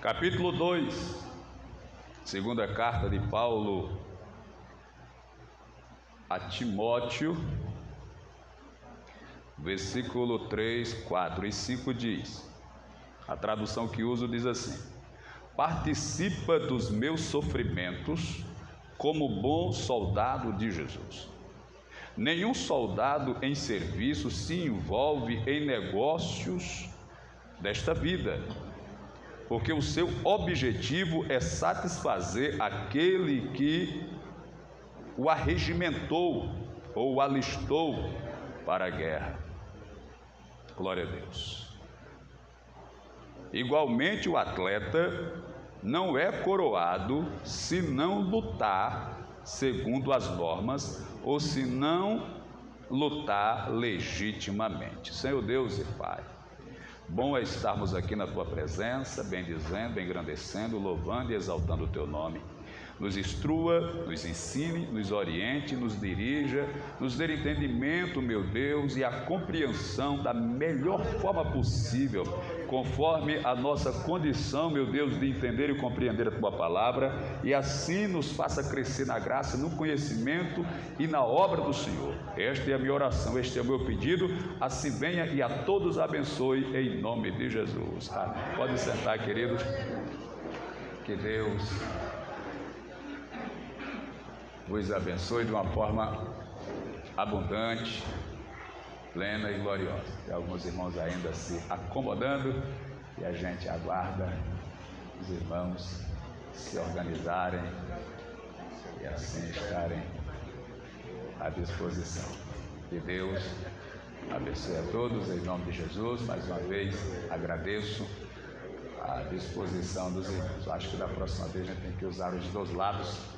Capítulo 2, segunda carta de Paulo a Timóteo, versículo 3, 4 e 5 diz, a tradução que uso diz assim: participa dos meus sofrimentos como bom soldado de Jesus. Nenhum soldado em serviço se envolve em negócios desta vida, porque o seu objetivo é satisfazer aquele que o arregimentou ou o alistou para a guerra. Glória a Deus. Igualmente, o atleta não é coroado se não lutar segundo as normas ou se não lutar legitimamente. Senhor Deus e Pai, bom é estarmos aqui na Tua presença, bendizendo, engrandecendo, louvando e exaltando o Teu nome. Nos instrua, nos ensine, nos oriente, nos dirija, nos dê entendimento, meu Deus, e a compreensão da melhor forma possível, conforme a nossa condição, meu Deus, de entender e compreender a Tua palavra, e assim nos faça crescer na graça, no conhecimento e na obra do Senhor. Esta é a minha oração, este é o meu pedido, assim venha e a todos abençoe, em nome de Jesus. Pode sentar, queridos, que Deus vos abençoe de uma forma abundante, plena e gloriosa. Tem alguns irmãos ainda se acomodando e a gente aguarda os irmãos se organizarem e assim estarem à disposição. Que Deus abençoe a todos em nome de Jesus. Mais uma vez agradeço a disposição dos irmãos. Acho que da próxima vez a gente tem que usar os dois lados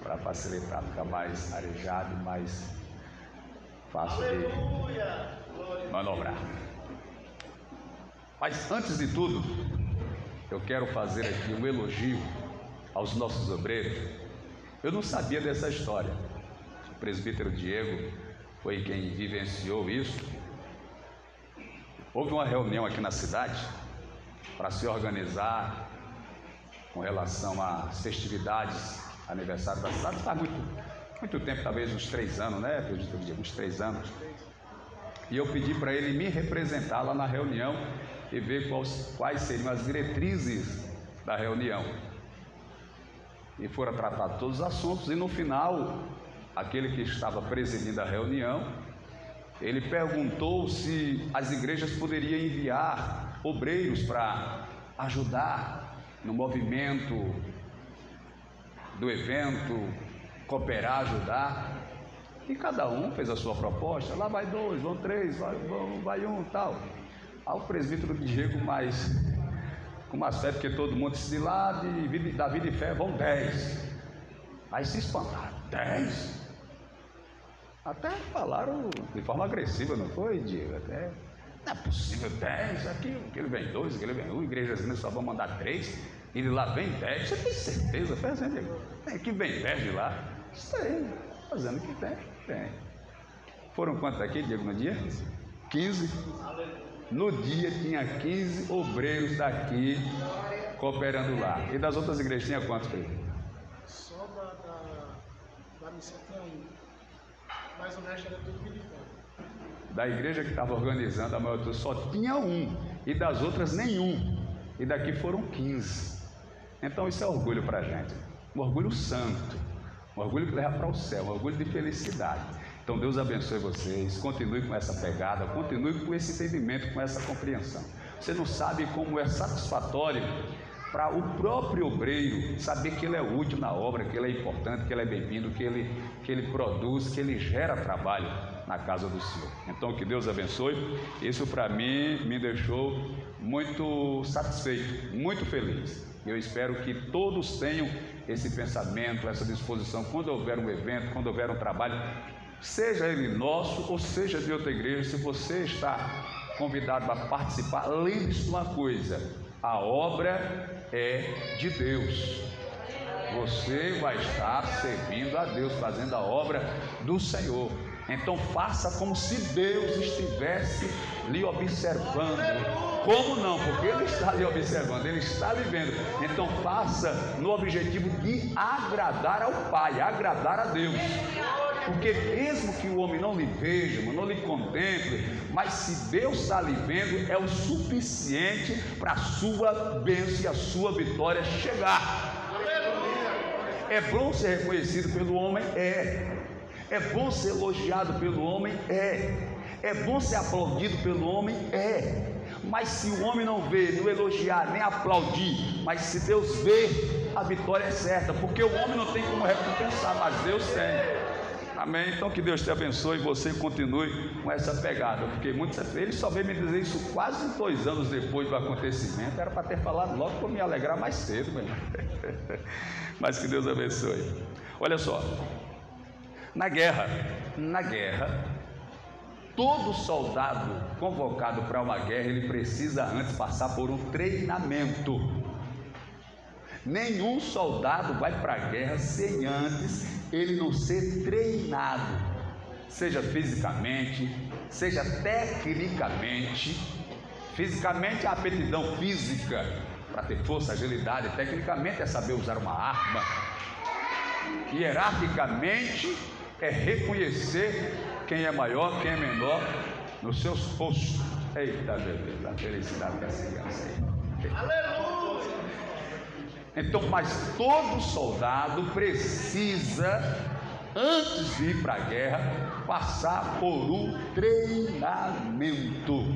para facilitar, ficar mais arejado e mais fácil de manobrar. Mas antes de tudo, eu quero fazer aqui um elogio aos nossos obreiros. Eu não sabia dessa história. O presbítero Diego foi quem vivenciou isso. Houve uma reunião aqui na cidade para se organizar com relação às festividades, aniversário da cidade. Faz muito tempo, talvez uns 3 anos, né? Acredito que uns 3 anos. E eu pedi para ele me representar lá na reunião e ver quais seriam as diretrizes da reunião. E foram tratados todos os assuntos, e no final, aquele que estava presidindo a reunião, ele perguntou se as igrejas poderiam enviar obreiros para ajudar no movimento do evento, cooperar, ajudar. E cada um fez a sua proposta. Lá vai 2, vão 3, vai 1, tal. Aí o presbítero Diego, com mais fé, porque todo mundo disse, lá da vida e fé vão 10. Aí se espantaram. 10? Até falaram de forma agressiva, não foi, Diego? Até, não é possível 10, aqui ele vem 2, aquele vem 1, igrejas só vão mandar 3, e de lá vem 10, você tem certeza? Faz assim, Diego. Tem que vem 10 de lá. Isso aí, fazendo o que tem. Foram quantos aqui, Diego, no dia? 15. No dia tinha 15 obreiros daqui cooperando lá. E das outras igrejas tinha quantos, Pedro? Só da missão tinha 1. Mas o resto era tudo militar. Da igreja que estava organizando, a maioria só tinha 1. E das outras nenhum. E daqui foram 15. Então isso é orgulho para a gente. Um orgulho santo. Um orgulho que leva para o céu. Um orgulho de felicidade. Então Deus abençoe vocês. Continue com essa pegada. Continue com esse entendimento, com essa compreensão. Você não sabe como é satisfatório para o próprio obreiro saber que ele é útil na obra, que ele é importante, que ele é bem-vindo, que ele produz, que ele gera trabalho na casa do Senhor. Então que Deus abençoe. Isso para mim me deixou muito satisfeito, muito feliz. Eu espero que todos tenham esse pensamento, essa disposição, quando houver um evento, quando houver um trabalho, seja ele nosso ou seja de outra igreja. Se você está convidado para participar, lembre-se de uma coisa: a obra é de Deus. Você vai estar servindo a Deus, fazendo a obra do Senhor. Então faça como se Deus estivesse lhe observando. Como não? Porque Ele está lhe observando, Ele está lhe vendo. Então faça no objetivo de agradar ao Pai, agradar a Deus. Porque mesmo que o homem não lhe veja, não lhe contemple, mas se Deus está lhe vendo, é o suficiente para a sua bênção e a sua vitória chegar. É bom ser reconhecido pelo homem? É bom ser elogiado pelo homem? É bom ser aplaudido pelo homem? Mas se o homem não vê, não elogiar, nem aplaudir, mas se Deus vê, a vitória é certa, porque o homem não tem como recompensar, mas Deus tem. Amém? Então que Deus te abençoe e você continue com essa pegada. Eu fiquei muito satisfeito. Ele só veio me dizer isso quase 2 anos depois do acontecimento. Era para ter falado logo para me alegrar mais cedo, meu irmão. Mas que Deus abençoe. Olha só, na guerra, todo soldado convocado para uma guerra, ele precisa antes passar por um treinamento. Nenhum soldado vai para a guerra sem antes ele não ser treinado, seja fisicamente, seja tecnicamente. Fisicamente é a aptidão física para ter força, agilidade. Tecnicamente é saber usar uma arma. Hierarquicamente é reconhecer quem é maior, quem é menor nos seus postos. Eita, meu Deus, a felicidade dessa criança aí. Aleluia! Então, mas todo soldado precisa, antes de ir para a guerra, passar por um treinamento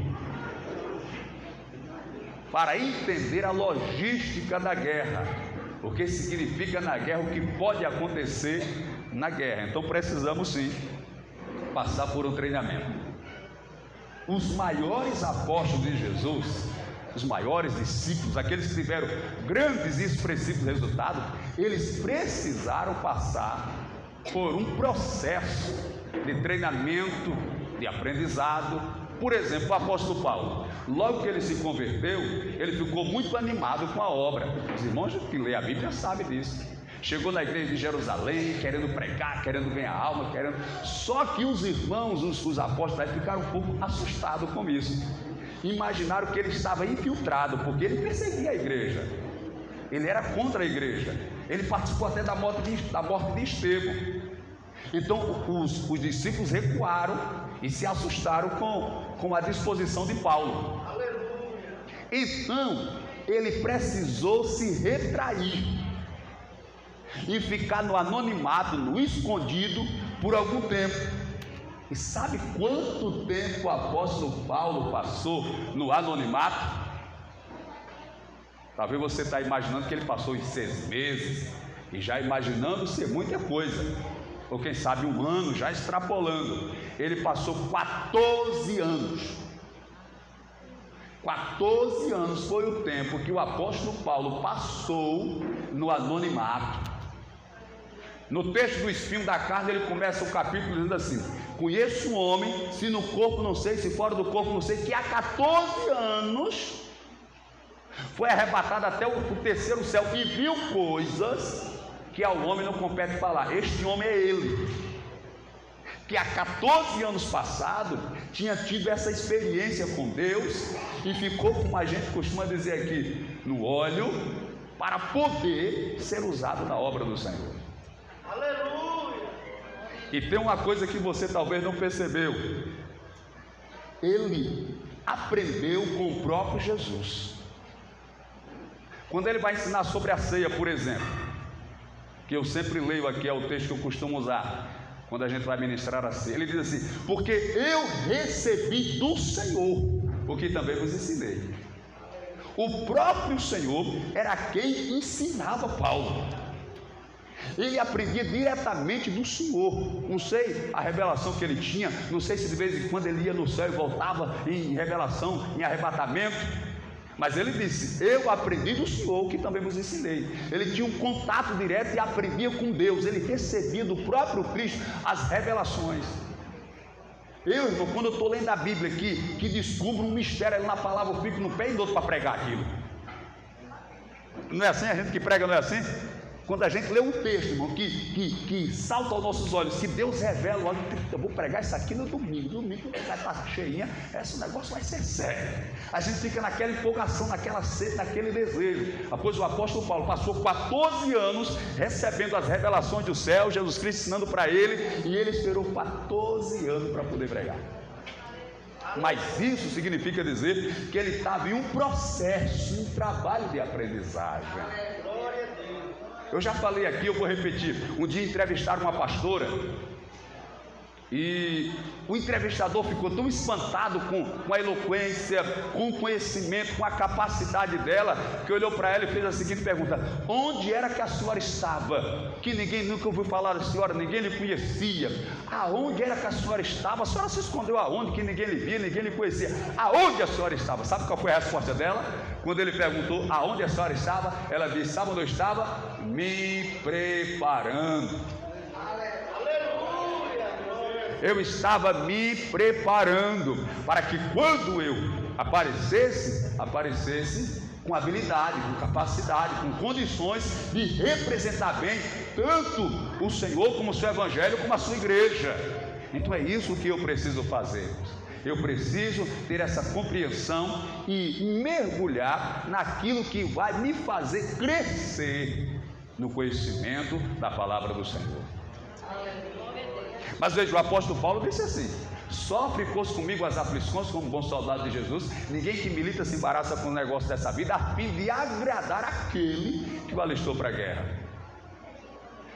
para entender a logística da guerra, o que significa na guerra, o que pode acontecer na guerra. Então precisamos sim passar por um treinamento. Os maiores apóstolos de Jesus, os maiores discípulos, aqueles que tiveram grandes e expressivos resultados, eles precisaram passar por um processo de treinamento, de aprendizado. Por exemplo, o apóstolo Paulo, logo que ele se converteu, ele ficou muito animado com a obra. Os irmãos que lêem a Bíblia sabem disso. Chegou na igreja de Jerusalém, querendo pregar, querendo ganhar alma, Só que os irmãos, os apóstolos, ficaram um pouco assustados com isso. Imaginaram que ele estava infiltrado, porque ele perseguia a igreja, ele era contra a igreja, ele participou até da morte de Estevão. Então os discípulos recuaram e se assustaram com a disposição de Paulo. Então ele precisou se retrair e ficar no anonimato, no escondido, por algum tempo. E sabe quanto tempo o apóstolo Paulo passou no anonimato? Talvez você está imaginando que ele passou em 6 meses, e já imaginando ser muita coisa, ou quem sabe 1 ano, já extrapolando. Ele passou 14 anos. 14 anos foi o tempo que o apóstolo Paulo passou no anonimato. No texto do espinho da carne, ele começa o capítulo dizendo assim: conheço um homem, se no corpo não sei, se fora do corpo não sei, que há 14 anos foi arrebatado até o 3º céu e viu coisas que ao homem não compete falar. Este homem é ele, que há 14 anos passado tinha tido essa experiência com Deus e ficou, como a gente costuma dizer aqui, no óleo, para poder ser usado na obra do Senhor. Aleluia! E tem uma coisa que você talvez não percebeu: ele aprendeu com o próprio Jesus. Quando ele vai ensinar sobre a ceia, por exemplo, que eu sempre leio aqui, é o texto que eu costumo usar quando a gente vai ministrar a ceia, ele diz assim: porque eu recebi do Senhor o que também vos ensinei. O próprio Senhor era quem ensinava Paulo. Ele aprendia diretamente do Senhor. Não sei a revelação que ele tinha, não sei se de vez em quando ele ia no céu e voltava em revelação, em arrebatamento, mas ele disse: eu aprendi do Senhor, que também vos ensinei. Ele tinha um contato direto e aprendia com Deus. Ele recebia do próprio Cristo as revelações. Eu, irmão, quando eu estou lendo a Bíblia aqui, que descubro um mistério ali na palavra, eu fico no pé e dou para pregar aquilo. Não é assim? A gente que prega não é assim? Quando a gente lê um texto, irmão, que salta aos nossos olhos, que Deus revela, olha, eu vou pregar isso aqui no domingo vai estar cheinha, esse negócio vai ser sério. A gente fica naquela empolgação, naquela sede, naquele desejo. Pois o apóstolo Paulo passou 14 anos recebendo as revelações do céu, Jesus Cristo ensinando para ele, e ele esperou 14 anos para poder pregar. Mas isso significa dizer que ele estava em um processo, um trabalho de aprendizagem. Eu já falei aqui, eu vou repetir. Um dia entrevistaram uma pastora e o entrevistador ficou tão espantado com a eloquência, com o conhecimento, com a capacidade dela, que olhou para ela e fez a seguinte pergunta: onde era que a senhora estava? Que ninguém nunca ouviu falar da senhora, ninguém lhe conhecia. Aonde era que a senhora estava? A senhora se escondeu aonde? Que ninguém lhe via, ninguém lhe conhecia. Aonde a senhora estava? Sabe qual foi a resposta dela? Quando ele perguntou aonde a senhora estava, ela disse: sabe onde eu estava? Me preparando. Eu estava me preparando para que quando eu aparecesse com habilidade, com capacidade, com condições de representar bem tanto o Senhor como o seu evangelho, como a sua igreja. Então é isso que eu preciso fazer. Eu preciso ter essa compreensão e mergulhar naquilo que vai me fazer crescer no conhecimento da palavra do Senhor. Mas veja, o apóstolo Paulo disse assim: sofre comigo as aflições como bom soldado de Jesus. Ninguém que milita se embaraça com o negócio dessa vida, a fim de agradar aquele que o alistou para a guerra.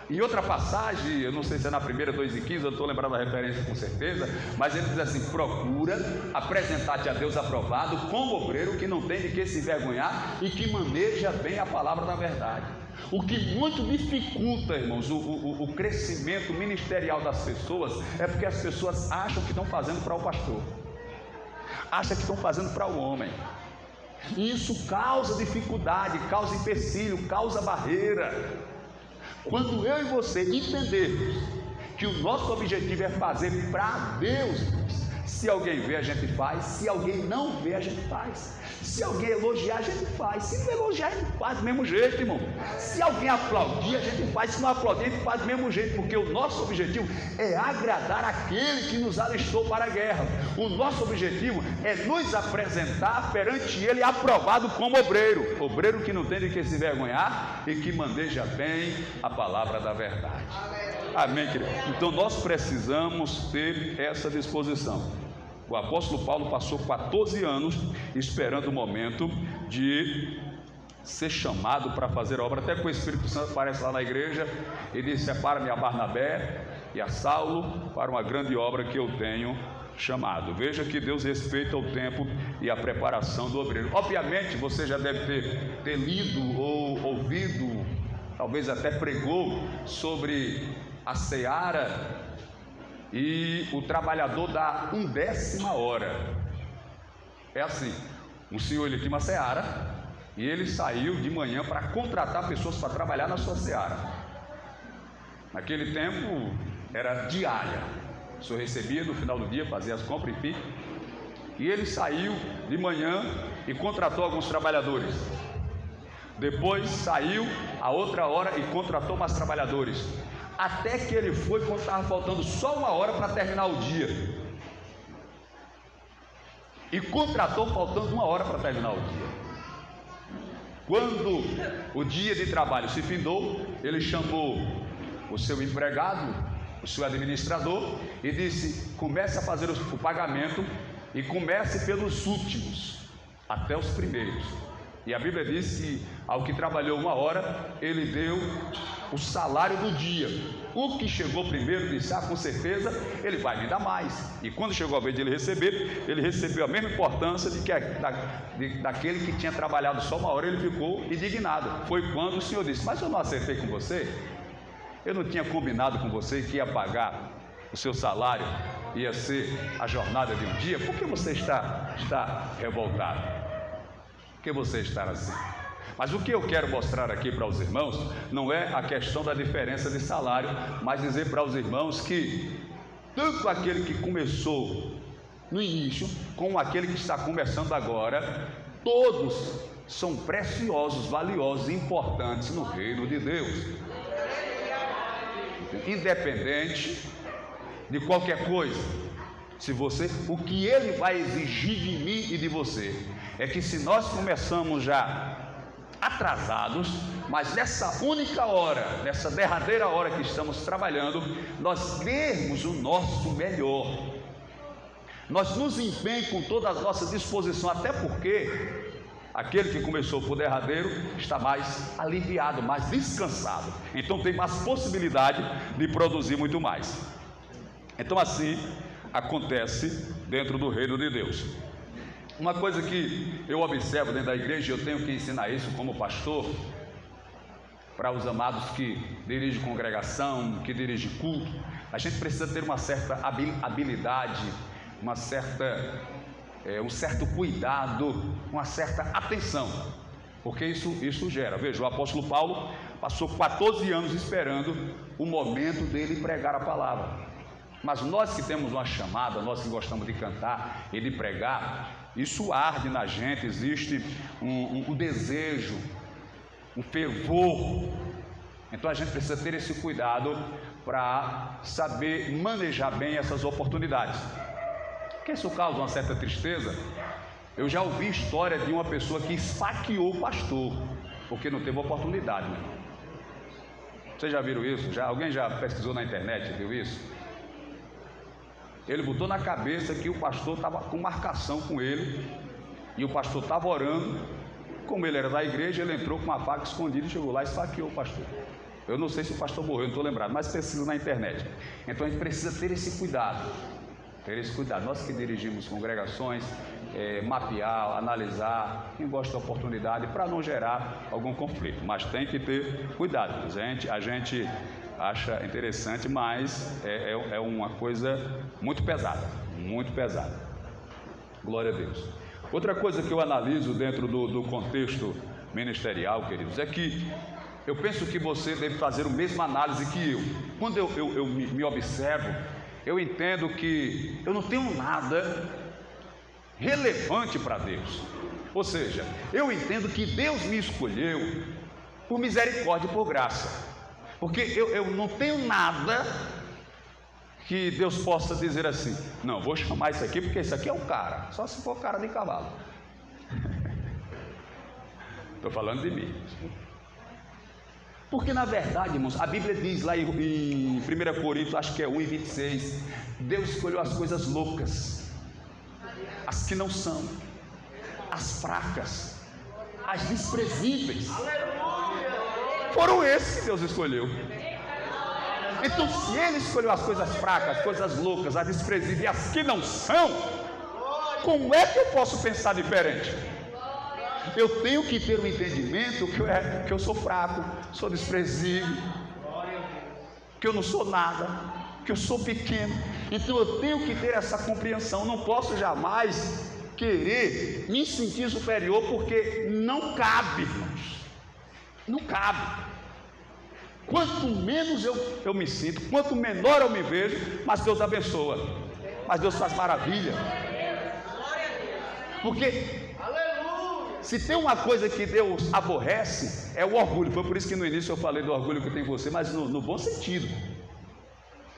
Em outra passagem, eu não sei se é na primeira 2:15, eu não estou lembrando da referência com certeza, mas ele diz assim: procura apresentar-te a Deus aprovado, como obreiro que não tem de que se envergonhar e que maneja bem a palavra da verdade. O que muito dificulta, irmãos, o crescimento ministerial das pessoas é porque as pessoas acham que estão fazendo para o pastor, acham que estão fazendo para o homem, e isso causa dificuldade, causa empecilho, causa barreira. Quando eu e você entendermos que o nosso objetivo é fazer para Deus, se alguém vê, a gente faz. Se alguém não vê, a gente faz. Se alguém elogiar, a gente faz. Se não elogiar, a gente faz do mesmo jeito, irmão. Se alguém aplaudir, a gente faz. Se não aplaudir, a gente faz do mesmo jeito. Porque o nosso objetivo é agradar aquele que nos alistou para a guerra. O nosso objetivo é nos apresentar perante ele aprovado como obreiro. Obreiro que não tem de que se envergonhar e que maneja bem a palavra da verdade. Amém, querido? Então nós precisamos ter essa disposição. O apóstolo Paulo passou 14 anos esperando o momento de ser chamado para fazer a obra. Até que o Espírito Santo aparece lá na igreja e diz: separa-me a Barnabé e a Saulo para uma grande obra que eu tenho chamado. Veja que Deus respeita o tempo e a preparação do obreiro. Obviamente você já deve ter lido ou ouvido, talvez até pregou sobre a seara e o trabalhador dá 1/10 hora. É assim: um senhor, ele tinha uma seara e ele saiu de manhã para contratar pessoas para trabalhar na sua seara. Naquele tempo era diária, o senhor recebia no final do dia, fazia as compras, enfim. E ele saiu de manhã e contratou alguns trabalhadores. Depois saiu a outra hora e contratou mais trabalhadores. Até que ele foi quando estava faltando só 1 hora para terminar o dia. E contratou faltando 1 hora para terminar o dia. Quando o dia de trabalho se findou, ele chamou o seu empregado, o seu administrador, e disse: comece a fazer o pagamento e comece pelos últimos até os primeiros. E a Bíblia diz que ao que trabalhou 1 hora, ele deu o salário do dia. O que chegou primeiro disse: com certeza ele vai me dar mais. E quando chegou a vez de ele recebeu a mesma importância daquele que tinha trabalhado só 1 hora. Ele ficou indignado. Foi quando o Senhor disse: mas eu não acertei com você? Eu não tinha combinado com você que ia pagar o seu salário, ia ser a jornada de um dia? Por que você está revoltado? Por que você está assim? Mas o que eu quero mostrar aqui para os irmãos não é a questão da diferença de salário, mas dizer para os irmãos que tanto aquele que começou no início, como aquele que está começando agora, todos são preciosos, valiosos e importantes no reino de Deus. Independente de qualquer coisa, o que Ele vai exigir de mim e de você é que, se nós começamos já atrasados, mas nessa única hora, nessa derradeira hora que estamos trabalhando, nós demos o nosso melhor, nós nos empenhemos com toda a nossa disposição, até porque aquele que começou por derradeiro está mais aliviado, mais descansado, então tem mais possibilidade de produzir muito mais. Então assim acontece dentro do reino de Deus. Uma coisa que eu observo dentro da igreja, eu tenho que ensinar isso como pastor, para os amados que dirigem congregação, que dirigem culto, a gente precisa ter uma certa habilidade, um certo cuidado, uma certa atenção, porque isso gera. Veja, o apóstolo Paulo passou 14 anos esperando o momento dele pregar a palavra. Mas nós que temos uma chamada, nós que gostamos de cantar e de pregar, isso arde na gente, existe um desejo, um fervor. Então a gente precisa ter esse cuidado para saber manejar bem essas oportunidades, porque isso causa uma certa tristeza. Eu já ouvi história de uma pessoa que esfaqueou o pastor porque não teve oportunidade, meu irmão. Vocês já viram isso? Alguém já pesquisou na internet, viu isso? Ele botou na cabeça que o pastor estava com marcação com ele, e o pastor estava orando. Como ele era da igreja, ele entrou com uma faca escondida e chegou lá e esfaqueou o pastor. Eu não sei se o pastor morreu, não estou lembrado, mas pesquisa na internet. Então a gente precisa ter esse cuidado, nós que dirigimos congregações, mapear, analisar, quem gosta da oportunidade, para não gerar algum conflito, mas tem que ter cuidado. A gente acha interessante, mas é uma coisa muito pesada, glória a Deus. Outra coisa que eu analiso dentro do contexto ministerial, queridos, é que eu penso que você deve fazer a mesma análise que eu. Quando eu me observo, eu entendo que eu não tenho nada relevante para Deus. Ou seja, eu entendo que Deus me escolheu por misericórdia e por graça, porque eu não tenho nada que Deus possa dizer assim: não, vou chamar isso aqui porque isso aqui é o cara, só se for cara de cavalo. Estou falando de mim. Porque na verdade, irmãos, a Bíblia diz lá em 1 Coríntios, acho que é 1:26, Deus escolheu as coisas loucas, as que não são, as fracas, as desprezíveis. Foram esses que Deus escolheu. Então, se Ele escolheu as coisas fracas, as coisas loucas, as desprezíveis e as que não são, como é que eu posso pensar diferente? Eu tenho que ter um entendimento que eu sou fraco, sou desprezível, que eu não sou nada, que eu sou pequeno. Então eu tenho que ter essa compreensão. Não posso jamais querer me sentir superior, porque não cabe, irmãos. Não cabe. Quanto menos eu me sinto, quanto menor eu me vejo, mas Deus abençoa, mas Deus faz maravilha. Porque se tem uma coisa que Deus aborrece, é o orgulho. Foi por isso que no início eu falei do orgulho que tem em você, mas no bom sentido.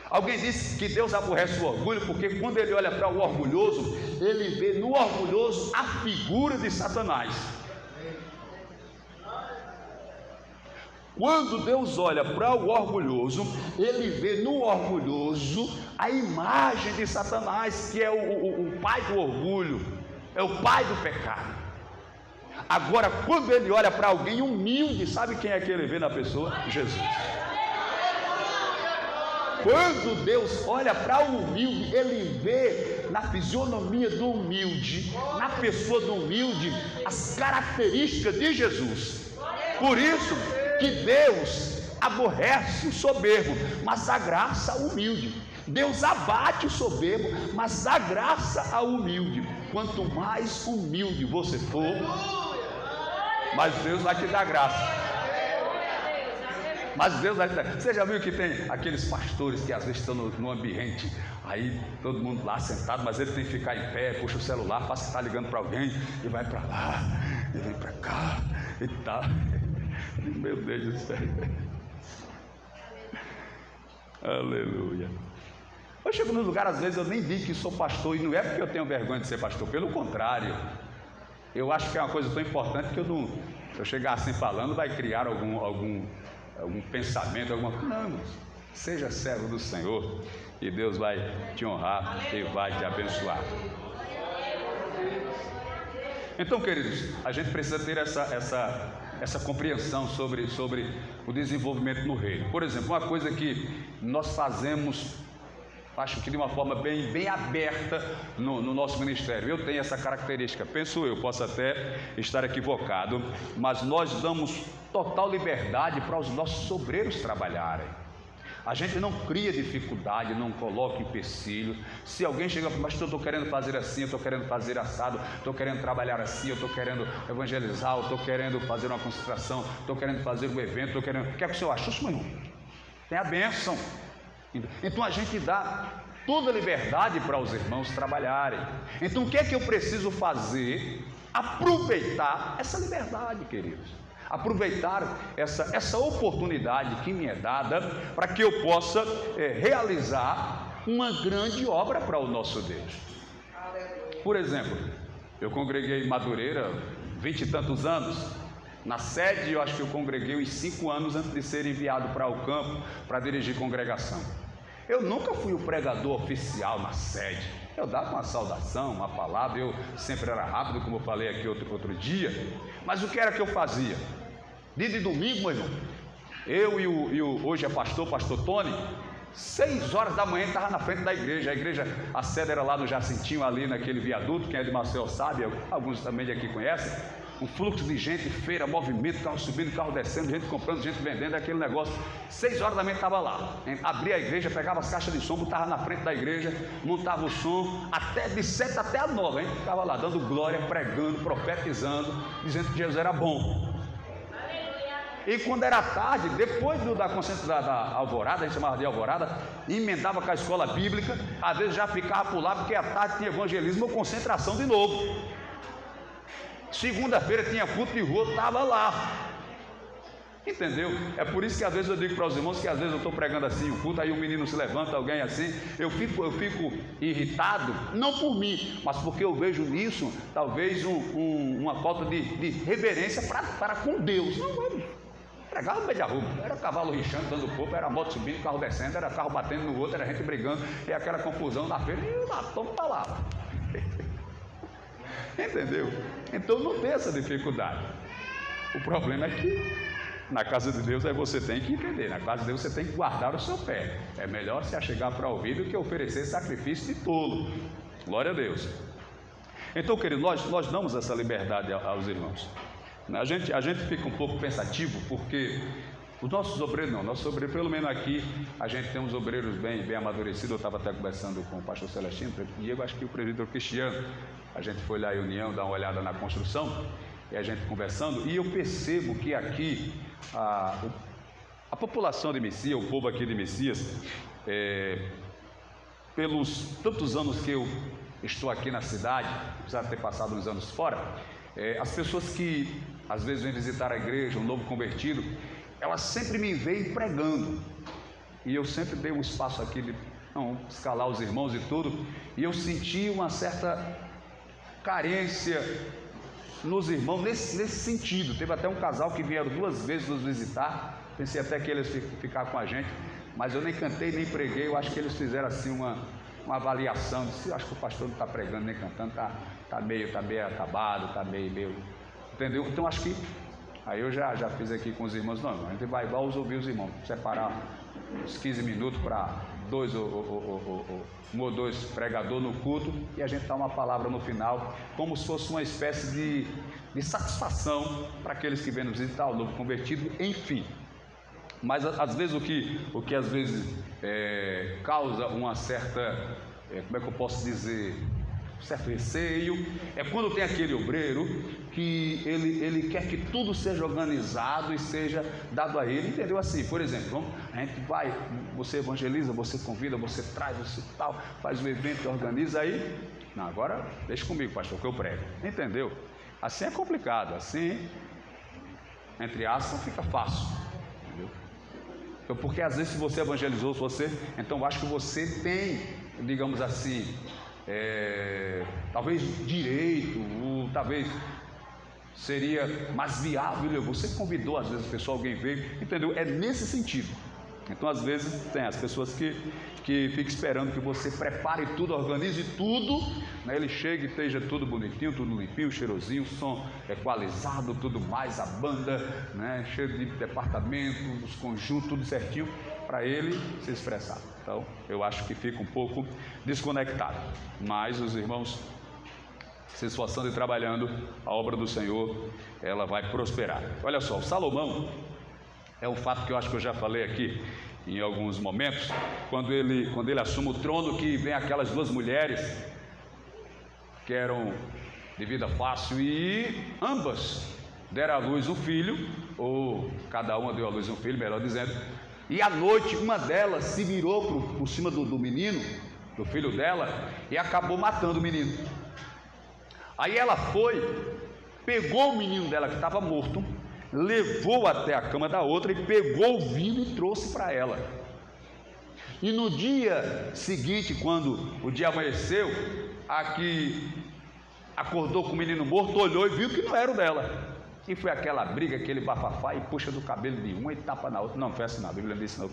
Alguém disse que Deus aborrece o orgulho porque quando Ele olha para o orgulhoso, Ele vê no orgulhoso a figura de Satanás. Quando Deus olha para o orgulhoso, Ele vê no orgulhoso a imagem de Satanás, que é o pai do orgulho, é o pai do pecado. Agora, quando Ele olha para alguém humilde, sabe quem é que Ele vê na pessoa? Jesus. Quando Deus olha para o humilde, Ele vê na fisionomia do humilde, na pessoa do humilde, as características de Jesus. Por isso que Deus aborrece o soberbo, mas dá graça ao humilde. Deus abate o soberbo, mas dá graça ao humilde. Quanto mais humilde você for, mais Deus vai te dar graça. Mas Deus vai te dar. Você já viu que tem aqueles pastores que às vezes estão no ambiente, aí todo mundo lá sentado, mas ele tem que ficar em pé, puxa o celular, passa que está ligando para alguém e vai para lá. e vem para cá e tal. Meu Deus do céu. Aleluia. Eu chego no lugar, às vezes eu nem digo que sou pastor, e não é porque eu tenho vergonha de ser pastor, pelo contrário. Eu acho que é uma coisa tão importante que se eu chegar assim falando, vai criar algum pensamento, alguma coisa. Não, seja servo do Senhor e Deus vai te honrar e vai te abençoar. Então, queridos, a gente precisa ter essa compreensão sobre o desenvolvimento no reino. Por exemplo, uma coisa que nós fazemos, acho que de uma forma bem aberta no nosso ministério. Eu tenho essa característica, penso eu, posso até estar equivocado, mas nós damos total liberdade para os nossos obreiros trabalharem. A gente não cria dificuldade, não coloca empecilho. Se alguém chega, mas eu estou querendo fazer assim, eu estou querendo fazer assado, estou querendo trabalhar assim, eu estou querendo evangelizar, eu estou querendo fazer uma concentração, estou querendo fazer um evento, estou querendo... O que é que o senhor acha? Isso, meu irmão, tem a bênção. Então a gente dá toda a liberdade para os irmãos trabalharem. Então o que é que eu preciso fazer? Aproveitar essa liberdade, queridos. Aproveitar essa oportunidade que me é dada para que eu possa realizar uma grande obra para o nosso Deus. Por exemplo, eu congreguei em Madureira 20 e tantos anos. Na sede, eu acho que eu congreguei uns 5 anos antes de ser enviado para o campo para dirigir congregação. Eu nunca fui o pregador oficial na sede. Eu dava uma saudação, uma palavra, eu sempre era rápido, como eu falei aqui outro dia. Mas o que era que eu fazia? Dia de domingo, meu irmão, eu e o hoje é pastor Tony, 6 horas da manhã estava na frente da igreja. A sede era lá no Jacintinho, ali naquele viaduto. Quem é de Maceió sabe, alguns também de aqui conhecem. Um fluxo de gente, feira, movimento, carro subindo, carro descendo, gente comprando, gente vendendo, aquele negócio. 6 horas da manhã estava lá. Abria a igreja, pegava as caixas de som, botava na frente da igreja, montava o som, até de 7 até a 9, a gente ficava lá dando glória, pregando, profetizando, dizendo que Jesus era bom. E quando era tarde, depois da alvorada, a gente chamava de alvorada, emendava com a escola bíblica, às vezes já ficava por lá, porque à tarde tinha evangelismo ou concentração de novo. Segunda-feira tinha culto de rua, estava lá. Entendeu? É por isso que às vezes eu digo para os irmãos que às vezes eu estou pregando assim o culto, aí o menino se levanta, alguém assim, eu fico irritado, não por mim, mas porque eu vejo nisso talvez uma falta de reverência para com Deus. Não, mano. Pregava no meio da rua, era cavalo rixando, dando popa, era moto subindo, carro descendo, era carro batendo no outro, era gente brigando, e aquela confusão na feira, e o latão está lá. Entendeu? Então não tem essa dificuldade. O problema é que na casa de Deus aí você tem que entender, na casa de Deus você tem que guardar o seu pé. É melhor se achegar para ouvir do que oferecer sacrifício de tolo. Glória a Deus. Então, querido, nós damos essa liberdade aos irmãos. A gente fica um pouco pensativo, porque os nossos obreiros não, nossos obreiros, pelo menos aqui, a gente tem uns obreiros bem amadurecidos. Eu estava até conversando com o pastor Celestino, e eu acho que o presbítero Cristiano, a gente foi lá em União dar uma olhada na construção, e a gente conversando, e eu percebo que aqui a população de Messias, o povo aqui de Messias, pelos tantos anos que eu estou aqui na cidade, apesar de ter passado uns anos fora, as pessoas que às vezes vêm visitar a igreja, um novo convertido, elas sempre me veem pregando, e eu sempre dei um espaço aqui de escalar os irmãos e tudo, e eu senti uma certa carência nos irmãos nesse sentido. Teve até um casal que vieram 2 vezes nos visitar, pensei até que eles ficar com a gente, mas eu nem cantei nem preguei. Eu acho que eles fizeram assim uma avaliação, disse, acho que o pastor não está pregando nem cantando, está meio acabado, está meio, entendeu? Então acho que aí eu já fiz aqui com os irmãos, não, a gente vai ouvir os irmãos, separar uns 15 minutos para 1 ou 2 pregadores no culto, e a gente dá uma palavra no final, como se fosse uma espécie de satisfação para aqueles que vêm nos visitar, o novo convertido, enfim. Mas às vezes o que às vezes causa uma certa, como é que eu posso dizer, um certo receio, é quando tem aquele obreiro que ele quer que tudo seja organizado e seja dado a ele, entendeu? Assim, por exemplo, a gente vai, você evangeliza, você convida, você traz, você tal, faz um evento, organiza aí. Não, agora deixa comigo, pastor, que eu prego, entendeu? Assim é complicado, assim, entre aspas, fica fácil, entendeu? Então, porque às vezes se você evangelizou, então eu acho que você tem, digamos assim, talvez direito, ou talvez seria mais viável, você convidou às vezes a pessoa, alguém veio, entendeu? É nesse sentido. Então às vezes tem as pessoas que ficam esperando que você prepare tudo, organize tudo, né? Ele chega e esteja tudo bonitinho, tudo limpinho, cheirosinho, som equalizado, tudo mais, a banda, né? Cheio de departamento, os conjuntos, tudo certinho, para ele se expressar. Então eu acho que fica um pouco desconectado, mas os irmãos se esforçando e trabalhando, a obra do Senhor, ela vai prosperar. Olha só, o Salomão é um fato que eu acho que eu já falei aqui em alguns momentos, quando ele assume o trono, que vem aquelas duas mulheres que eram de vida fácil e ambas deram à luz um filho, ou cada uma deu à luz um filho, melhor dizendo, e à noite uma delas se virou por cima do menino, do filho dela, e acabou matando o menino. Aí ela foi, pegou o menino dela que estava morto, levou até a cama da outra e pegou o vinho e trouxe para ela. E no dia seguinte, quando o dia amanheceu, a que acordou com o menino morto, olhou e viu que não era o dela. E foi aquela briga, aquele bafafá, e puxa do cabelo de uma e tapa na outra. Não, foi assim, não, a Bíblia não disse não,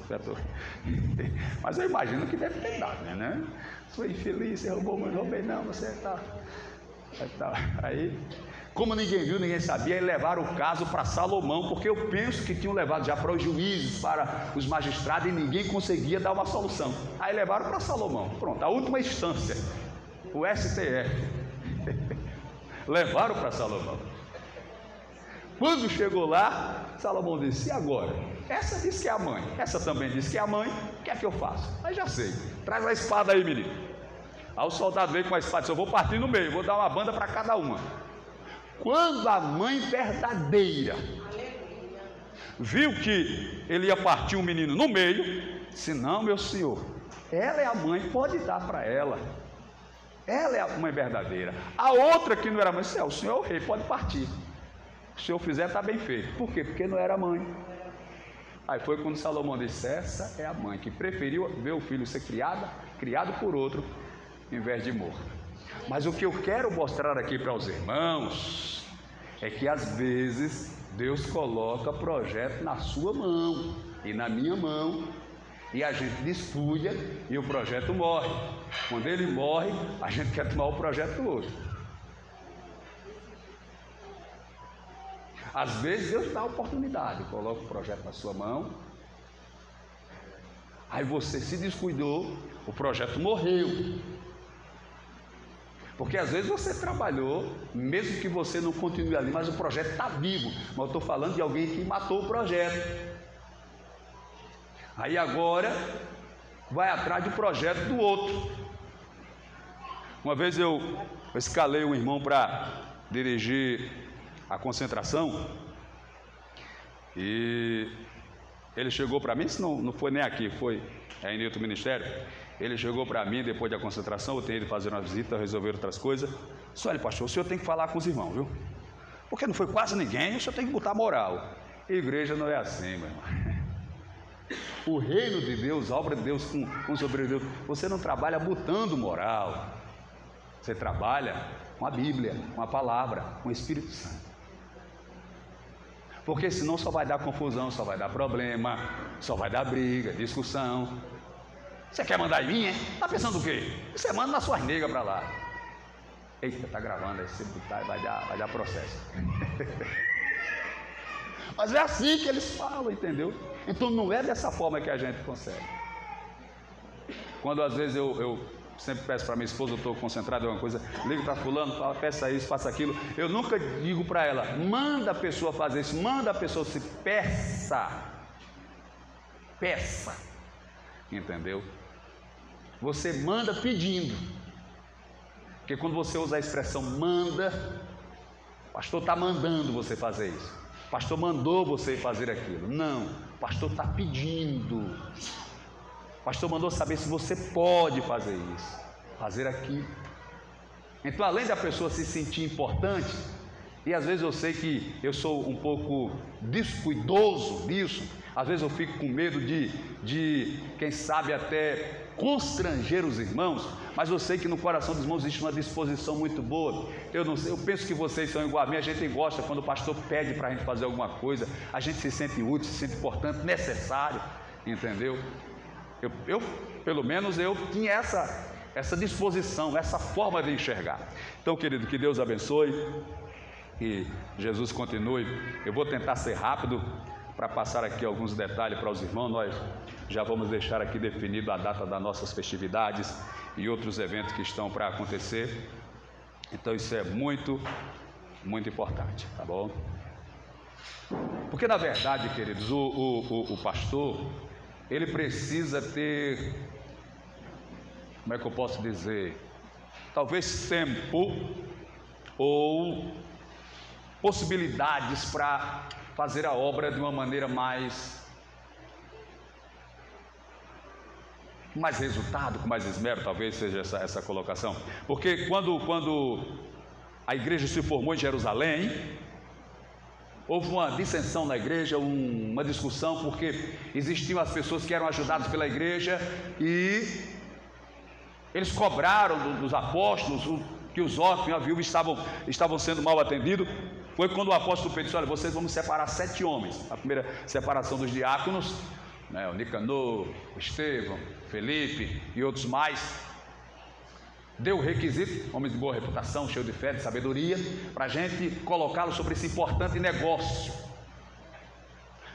mas eu imagino que deve ter dado, né? Foi infeliz, você roubou, mas roubei não, você tá... Aí, como ninguém viu, ninguém sabia, aí levaram o caso para Salomão, porque eu penso que tinham levado já para os juízes, para os magistrados, e ninguém conseguia dar uma solução. Aí levaram para Salomão, pronto, a última instância, o STF, levaram para Salomão. Quando chegou lá, Salomão disse: e agora? Essa disse que é a mãe, essa também disse que é a mãe, o que é que eu faço? Aí já sei, traz a espada aí, menino. Aí o soldado veio com a espada e disse: eu vou partir no meio, vou dar uma banda para cada uma. Quando a mãe verdadeira viu que ele ia partir o menino no meio, disse: não, meu senhor, ela é a mãe, pode dar para ela. Ela é a mãe verdadeira. A outra que não era mãe, disse: o senhor é o rei, pode partir. Se o senhor fizer, está bem feito. Por quê? Porque não era mãe. Aí foi quando Salomão disse: essa é a mãe que preferiu ver o filho ser criado por outro, em vez de morto. Mas o que eu quero mostrar aqui para os irmãos é que às vezes Deus coloca projeto na sua mão e na minha mão, e a gente descuida e o projeto morre. Quando ele morre, a gente quer tomar o projeto do outro. Às vezes Deus dá a oportunidade, coloca o projeto na sua mão, aí você se descuidou, o projeto morreu. Porque às vezes você trabalhou, mesmo que você não continue ali, mas o projeto está vivo. Mas eu estou falando de alguém que matou o projeto. Aí agora vai atrás do projeto do outro. Uma vez eu escalei um irmão para dirigir a concentração, e ele chegou para mim, isso não foi nem aqui, foi em outro ministério. Ele chegou para mim depois da concentração, eu tenho ido fazer uma visita, resolver outras coisas. Só ele: pastor, o senhor tem que falar com os irmãos, viu? Porque não foi quase ninguém, o senhor tem que botar moral. Igreja não é assim, meu irmão. O reino de Deus, a obra de Deus com os obreiros de Deus, você não trabalha botando moral, você trabalha com a Bíblia, com a palavra, com o Espírito Santo. Porque senão só vai dar confusão, só vai dar problema, só vai dar briga, discussão. Você quer mandar em mim, hein? Está pensando o quê? Você manda nas suas negas para lá. Eita, está gravando aí, se botar vai dar processo. Mas é assim que eles falam, entendeu? Então não é dessa forma que a gente consegue. Quando às vezes eu sempre peço para minha esposa, eu estou concentrado em alguma coisa, ligo para fulano, fala, peça isso, faça aquilo. Eu nunca digo para ela: manda a pessoa fazer isso, manda a pessoa se peça. Entendeu? Você manda pedindo. Porque quando você usa a expressão manda, o pastor está mandando você fazer isso, o pastor mandou você fazer aquilo. Não, o pastor está pedindo. O pastor mandou saber se você pode fazer isso, fazer aquilo. Então, além da pessoa se sentir importante, E às vezes eu sei que eu sou um pouco descuidoso nisso, às vezes eu fico com medo de quem sabe até constranger os irmãos, mas eu sei que no coração dos irmãos existe uma disposição muito boa. Eu não sei, eu penso que vocês são igual a mim, a gente gosta quando o pastor pede para a gente fazer alguma coisa, a gente se sente útil, se sente importante, necessário, entendeu? Eu pelo menos eu tinha essa disposição, essa forma de enxergar. Então, querido, que Deus abençoe, que Jesus continue. Eu vou tentar ser rápido para passar aqui alguns detalhes para os irmãos. Nós já vamos deixar aqui definido a data das nossas festividades e outros eventos que estão para acontecer. Então isso é muito, muito importante, tá bom? Porque na verdade, queridos, o pastor, ele precisa ter, como é que eu posso dizer, talvez tempo ou possibilidades para fazer a obra de uma maneira mais resultado, com mais esmero, talvez seja essa colocação. Porque quando a igreja se formou em Jerusalém, houve uma dissensão na igreja, uma discussão, porque existiam as pessoas que eram ajudadas pela igreja e eles cobraram dos apóstolos que os órfãos e a viúva estavam sendo mal atendidos. Foi quando o apóstolo Pedro disse: olha, vocês vão separar 7 homens. A primeira separação dos diáconos, né, o Nicanor, o Estevão, Felipe e outros mais. Deu o requisito, homens de boa reputação, cheio de fé, de sabedoria, para a gente colocá-los sobre esse importante negócio.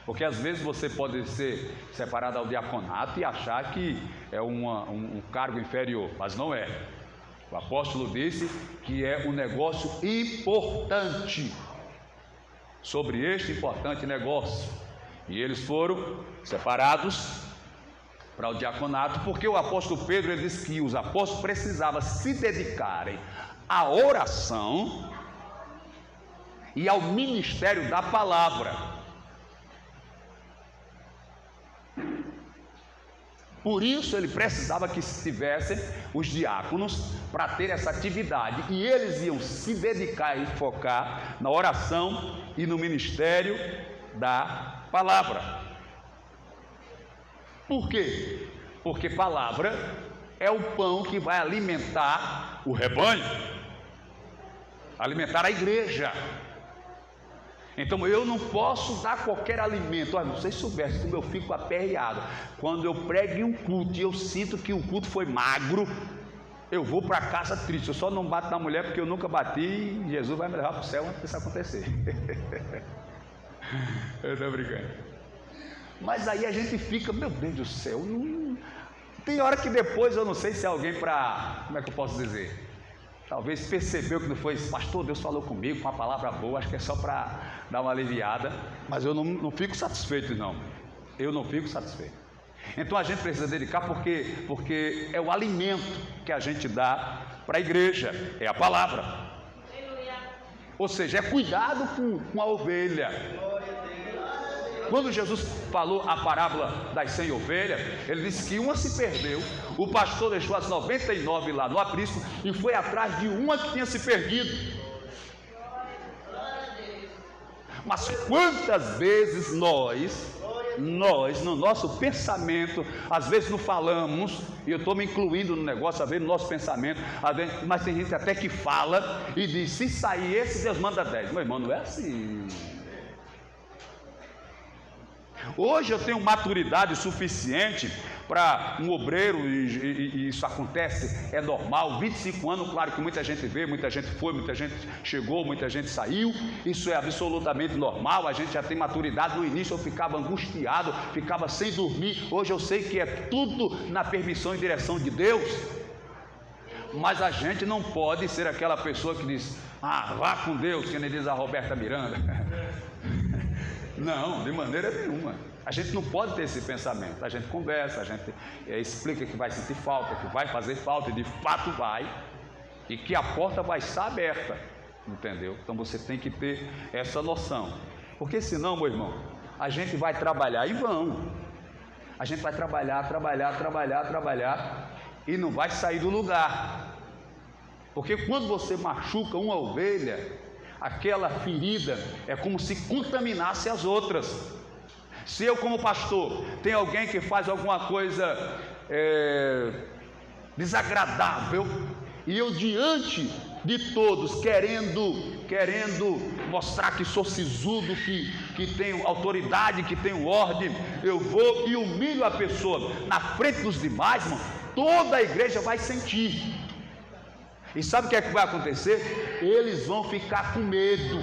Porque às vezes você pode ser separado ao diaconato e achar que é um cargo inferior, mas não é. O apóstolo disse que é um negócio importante, sobre este importante negócio. E eles foram separados para o diaconato, porque o apóstolo Pedro, ele disse que os apóstolos precisavam se dedicarem à oração e ao ministério da palavra. Por isso ele precisava que estivessem os diáconos para ter essa atividade, e eles iam se dedicar e focar na oração e no ministério da palavra. Por quê? Porque palavra é o pão que vai alimentar o rebanho, alimentar a igreja. Então eu não posso dar qualquer alimento. Olha, vocês soubessem como eu fico aperreado quando eu prego em um culto e eu sinto que o culto foi magro, eu vou para casa triste. Eu só não bato na mulher porque eu nunca bati, e Jesus vai me levar para o céu antes disso acontecer. Eu estou brincando. Mas aí a gente fica, meu Deus do céu, não... Tem hora que depois eu não sei se é alguém para, como é que eu posso dizer, talvez percebeu que não foi, pastor, Deus falou comigo com uma palavra boa, acho que é só para dar uma aliviada, mas eu não fico satisfeito, não. Eu não fico satisfeito. Então a gente precisa dedicar porque é o alimento que a gente dá para a igreja, é a palavra. Ou seja, é cuidado com a ovelha. Quando Jesus falou a parábola das 100 ovelhas, ele disse que uma se perdeu, o pastor deixou as 99 lá no aprisco e foi atrás de uma que tinha se perdido. Mas quantas vezes nós no nosso pensamento, às vezes não falamos, e eu estou me incluindo no negócio, às vezes no nosso pensamento, mas tem gente até que fala e diz: se sair esse, Deus manda 10. Meu irmão, não é assim. Hoje eu tenho maturidade suficiente para um obreiro, e isso acontece, é normal, 25 anos, claro que muita gente veio, muita gente foi, muita gente chegou, muita gente saiu, isso é absolutamente normal, a gente já tem maturidade. No início eu ficava angustiado, ficava sem dormir, hoje eu sei que é tudo na permissão e direção de Deus, mas a gente não pode ser aquela pessoa que diz: ah, vá com Deus, que nem diz a Roberta Miranda. Não, de maneira nenhuma. A gente não pode ter esse pensamento. A gente conversa, a gente explica que vai sentir falta, que vai fazer falta, e de fato vai, e que a porta vai estar aberta, entendeu? Então você tem que ter essa noção, porque senão, meu irmão, a gente vai trabalhar em vão. A gente vai trabalhar, e não vai sair do lugar. Porque quando você machuca uma ovelha, aquela ferida é como se contaminasse as outras. Se eu, como pastor, tenho alguém que faz alguma coisa desagradável, e eu diante de todos, querendo mostrar que sou sisudo, que tenho autoridade, que tenho ordem, eu vou e humilho a pessoa na frente dos demais, irmão, toda a igreja vai sentir. E sabe o que é que vai acontecer? Eles vão ficar com medo.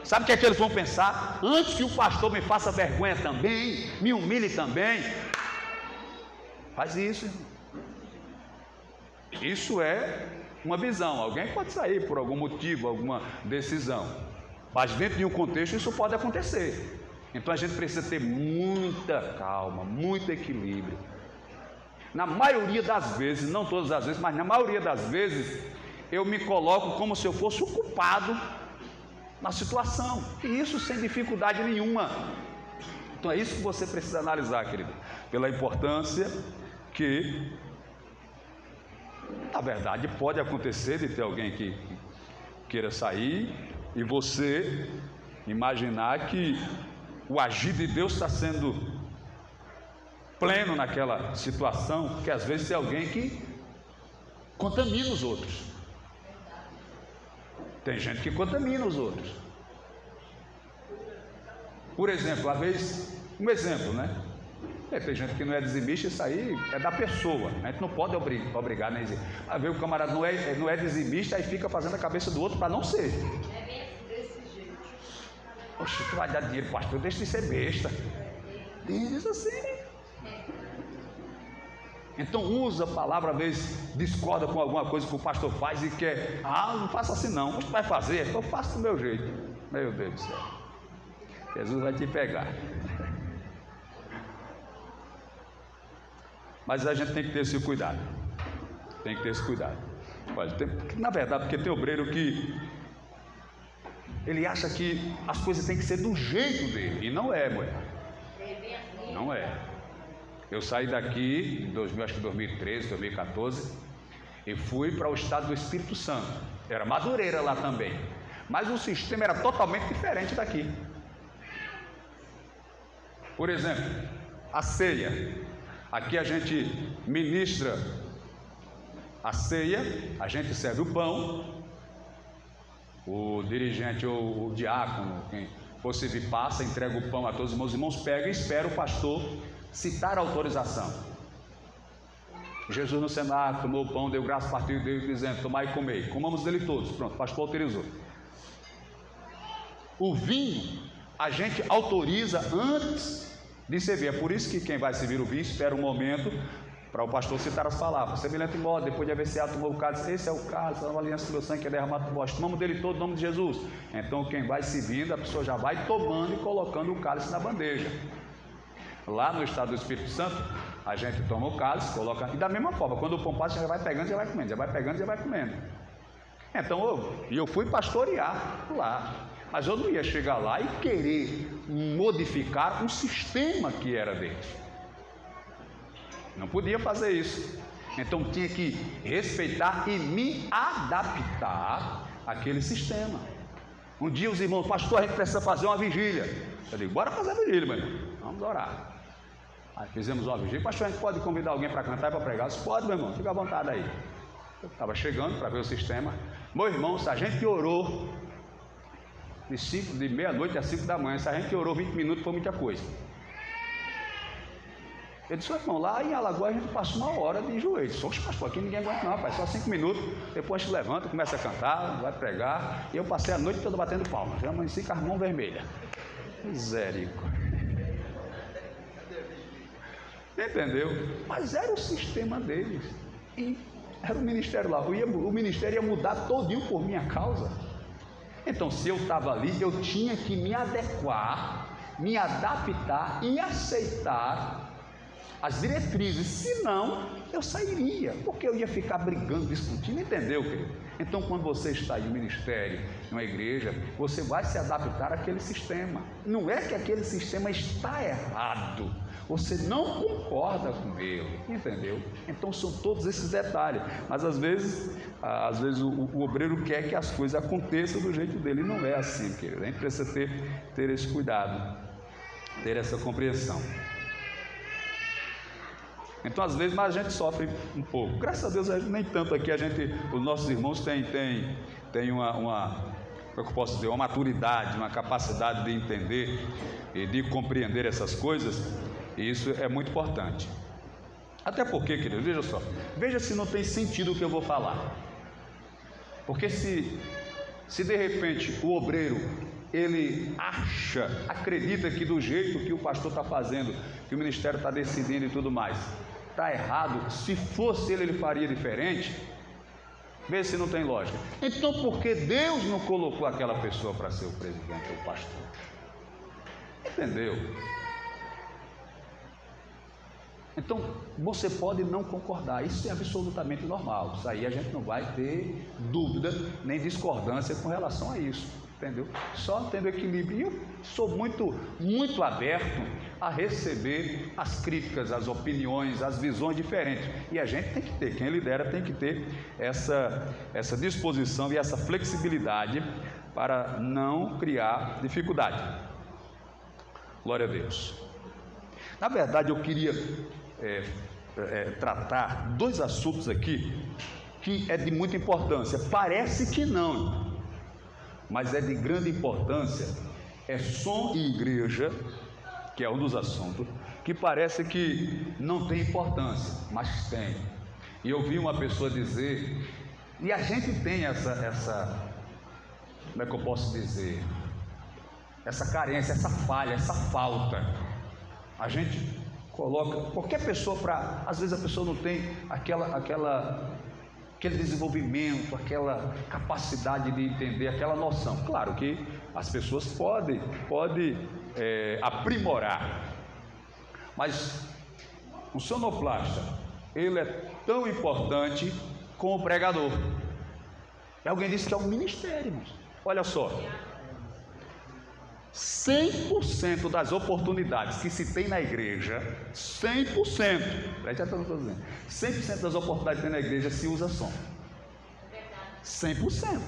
Sabe o que é que eles vão pensar? Antes que o pastor me faça vergonha também, me humilhe também. Faz isso, irmão. Isso é uma visão. Alguém pode sair por algum motivo, alguma decisão, mas dentro de um contexto isso pode acontecer. Então a gente precisa ter muita calma, muito equilíbrio. Na maioria das vezes, não todas as vezes, mas na maioria das vezes, eu me coloco como se eu fosse o culpado na situação, e isso sem dificuldade nenhuma. Então é isso que você precisa analisar, querido, pela importância que, na verdade, pode acontecer de ter alguém que queira sair e você imaginar que o agir de Deus está sendo pleno naquela situação, porque às vezes tem alguém que contamina os outros. Tem gente que contamina os outros. Por exemplo, um exemplo, né? Tem gente que não é dizimista, isso aí é da pessoa. A gente não pode obrigar nem dizer. Às vezes o camarada não é dizimista, aí fica fazendo a cabeça do outro para não ser. É bem desse jeito. Oxe, tu vai dar dinheiro, pastor, deixa de ser besta. Diz assim. Então usa a palavra, às vezes discorda com alguma coisa que o pastor faz e quer, não faça assim não, o que vai fazer? Eu faço do meu jeito. Meu Deus do céu, Jesus vai te pegar. Mas a gente tem que ter esse cuidado. Tem que ter esse cuidado. Olha, na verdade, porque tem obreiro que ele acha que as coisas têm que ser do jeito dele, e não é, mulher. Não é. Eu saí daqui em acho que 2013, 2014 e fui para o estado do Espírito Santo. Era Madureira lá também, mas o sistema era totalmente diferente daqui. Por exemplo, a ceia. Aqui a gente ministra a ceia, a gente serve o pão, o dirigente ou o diácono, quem for servir, passa, entrega o pão a todos os meus irmãos, pega e espera o pastor citar a autorização. Jesus no cenáculo tomou o pão, deu graça, partiu e deu, dizendo: tomai e comei. Comamos dele todos. Pronto, o pastor autorizou. O vinho a gente autoriza antes de servir. É por isso que quem vai servir o vinho espera um momento para o pastor citar as palavras. Semelhante modo, depois de haver ceado, tomou o cálice. Esse é o cálice, a nova aliança do meu sangue que é derramado por vós. Tomamos dele todo, em nome de Jesus. Então quem vai servindo, a pessoa já vai tomando e colocando o cálice na bandeja. Lá no estado do Espírito Santo, a gente toma o cálice, coloca, e da mesma forma, quando o pão passa, já vai pegando, já vai comendo, já vai pegando, já vai comendo. Então, eu fui pastorear lá, mas eu não ia chegar lá e querer modificar um sistema que era deles. Não podia fazer isso. Então tinha que respeitar e me adaptar àquele sistema. Um dia os irmãos, pastor, a gente precisa fazer uma vigília. Eu digo, bora fazer a vigília, meu irmão. Vamos orar. Aí fizemos uma vigília. Pastor, a gente pode convidar alguém para cantar e para pregar? Eu disse, pode, meu irmão, fica à vontade aí. Eu estava chegando para ver o sistema. Meu irmão, se a gente orou de meia-noite às 5 da manhã, se a gente orou 20 minutos, foi muita coisa. Eu disse, irmão, lá em Alagoas a gente passa 1 hora de joelhos. Só pastor, aqui ninguém aguenta não, rapaz, só 5 minutos. Depois a gente levanta, começa a cantar, vai pregar. E eu passei a noite toda batendo palmas. Já amanheci com a mão vermelha. Misericórdia. Entendeu? Mas era o sistema deles. E era o ministério lá. O ministério ia mudar todinho por minha causa. Então, se eu estava ali, eu tinha que me adequar, me adaptar e aceitar as diretrizes. Senão, eu sairia. Porque eu ia ficar brigando, discutindo. Entendeu, querido? Então, quando você está em um ministério, em uma igreja, você vai se adaptar àquele sistema. Não é que aquele sistema está errado, você não concorda com ele, entendeu? Então são todos esses detalhes, mas às vezes o obreiro quer que as coisas aconteçam do jeito dele, e não é assim, querido. A gente precisa ter esse cuidado, ter essa compreensão. Então às vezes, mas a gente sofre um pouco. Graças a Deus, nem tanto aqui, os nossos irmãos têm uma como eu posso dizer, uma maturidade, uma capacidade de entender e de compreender essas coisas, e isso é muito importante. Até porque, querido, veja se não tem sentido o que eu vou falar. Porque se de repente o obreiro, ele acredita que do jeito que o pastor está fazendo, que o ministério está decidindo e tudo mais, está errado, se fosse ele faria diferente. Vê se não tem lógica. Então por que Deus não colocou aquela pessoa para ser o presidente ou o pastor? Entendeu? Então você pode não concordar, isso é absolutamente normal. Isso aí a gente não vai ter dúvida nem discordância com relação a isso, entendeu? Só tendo equilíbrio. E eu sou muito aberto a receber as críticas, as opiniões, as visões diferentes. E a gente tem que ter, quem lidera tem que ter essa disposição e essa flexibilidade para não criar dificuldade. Glória a Deus. Na verdade, eu queria tratar dois assuntos aqui que é de muita importância. Parece que não, mas é de grande importância. É som e igreja, que é um dos assuntos, que parece que não tem importância, mas tem. E eu vi uma pessoa dizer, e a gente tem essa como é que eu posso dizer, essa carência, essa falha, essa falta. A gente coloca qualquer pessoa para, às vezes a pessoa não tem aquele desenvolvimento, aquela capacidade de entender, aquela noção. Claro que as pessoas podem aprimorar, mas o sonoplasta, ele é tão importante como o pregador. Alguém disse que é um ministério, irmãos. Olha só, 100% das oportunidades que se tem na igreja, 100%, preste atenção no que eu estou dizendo, 100% das oportunidades que tem na igreja se usa som. 100%.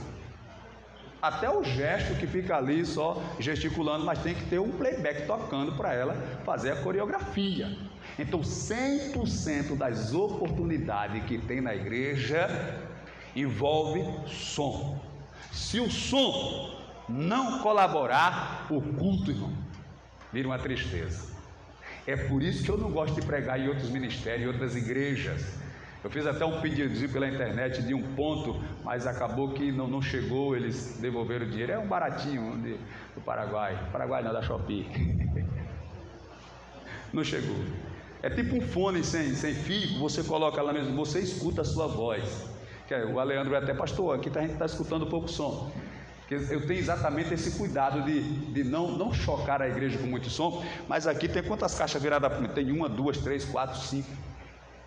Até o gesto que fica ali só gesticulando, mas tem que ter um playback tocando para ela fazer a coreografia. Então 100% das oportunidades que tem na igreja envolve som. Se o som não colaborar, o culto, irmão, vira uma tristeza. É por isso que eu não gosto de pregar em outros ministérios, em outras igrejas. Eu fiz até um pedido pela internet de um ponto, mas acabou que não chegou, eles devolveram o dinheiro. É um baratinho do Paraguai. Paraguai não, da Shopee. Não chegou. É tipo um fone sem fio, você coloca lá mesmo, você escuta a sua voz. O Aleandro vai até, pastor, aqui a gente está escutando pouco som. Eu tenho exatamente esse cuidado de não chocar a igreja com muito som, mas aqui tem quantas caixas viradas? Tem 1, 2, 3, 4, 5,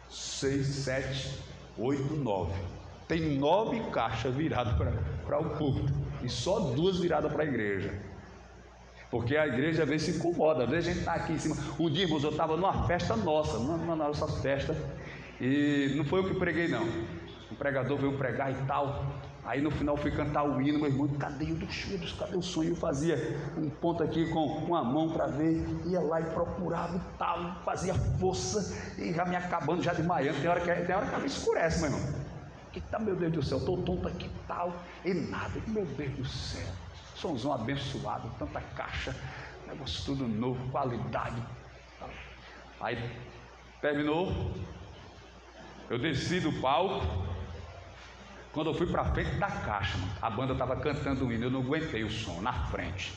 6, 7, 8, 9. Tem 9 caixas viradas para o culto e só 2 viradas para a igreja. Porque a igreja às vezes se incomoda, às vezes a gente está aqui em cima. Um dia, irmãos, eu estava numa festa nossa, numa nossa festa, e não foi eu que preguei, não. O pregador veio pregar e tal. Aí no final fui cantar o hino, meu irmão, cadê o som? Eu fazia um ponto aqui com a mão para ver, ia lá e procurava e tal, fazia força, e já me acabando, já desmaiando. Tem hora que a me escurece, meu irmão. Que tá, meu Deus do céu, estou tonto aqui e tal, e nada, meu Deus do céu, somzão abençoado, tanta caixa, negócio tudo novo, qualidade. Aí terminou, eu desci do palco. Quando eu fui para frente da caixa, a banda estava cantando o hino, eu não aguentei o som na frente.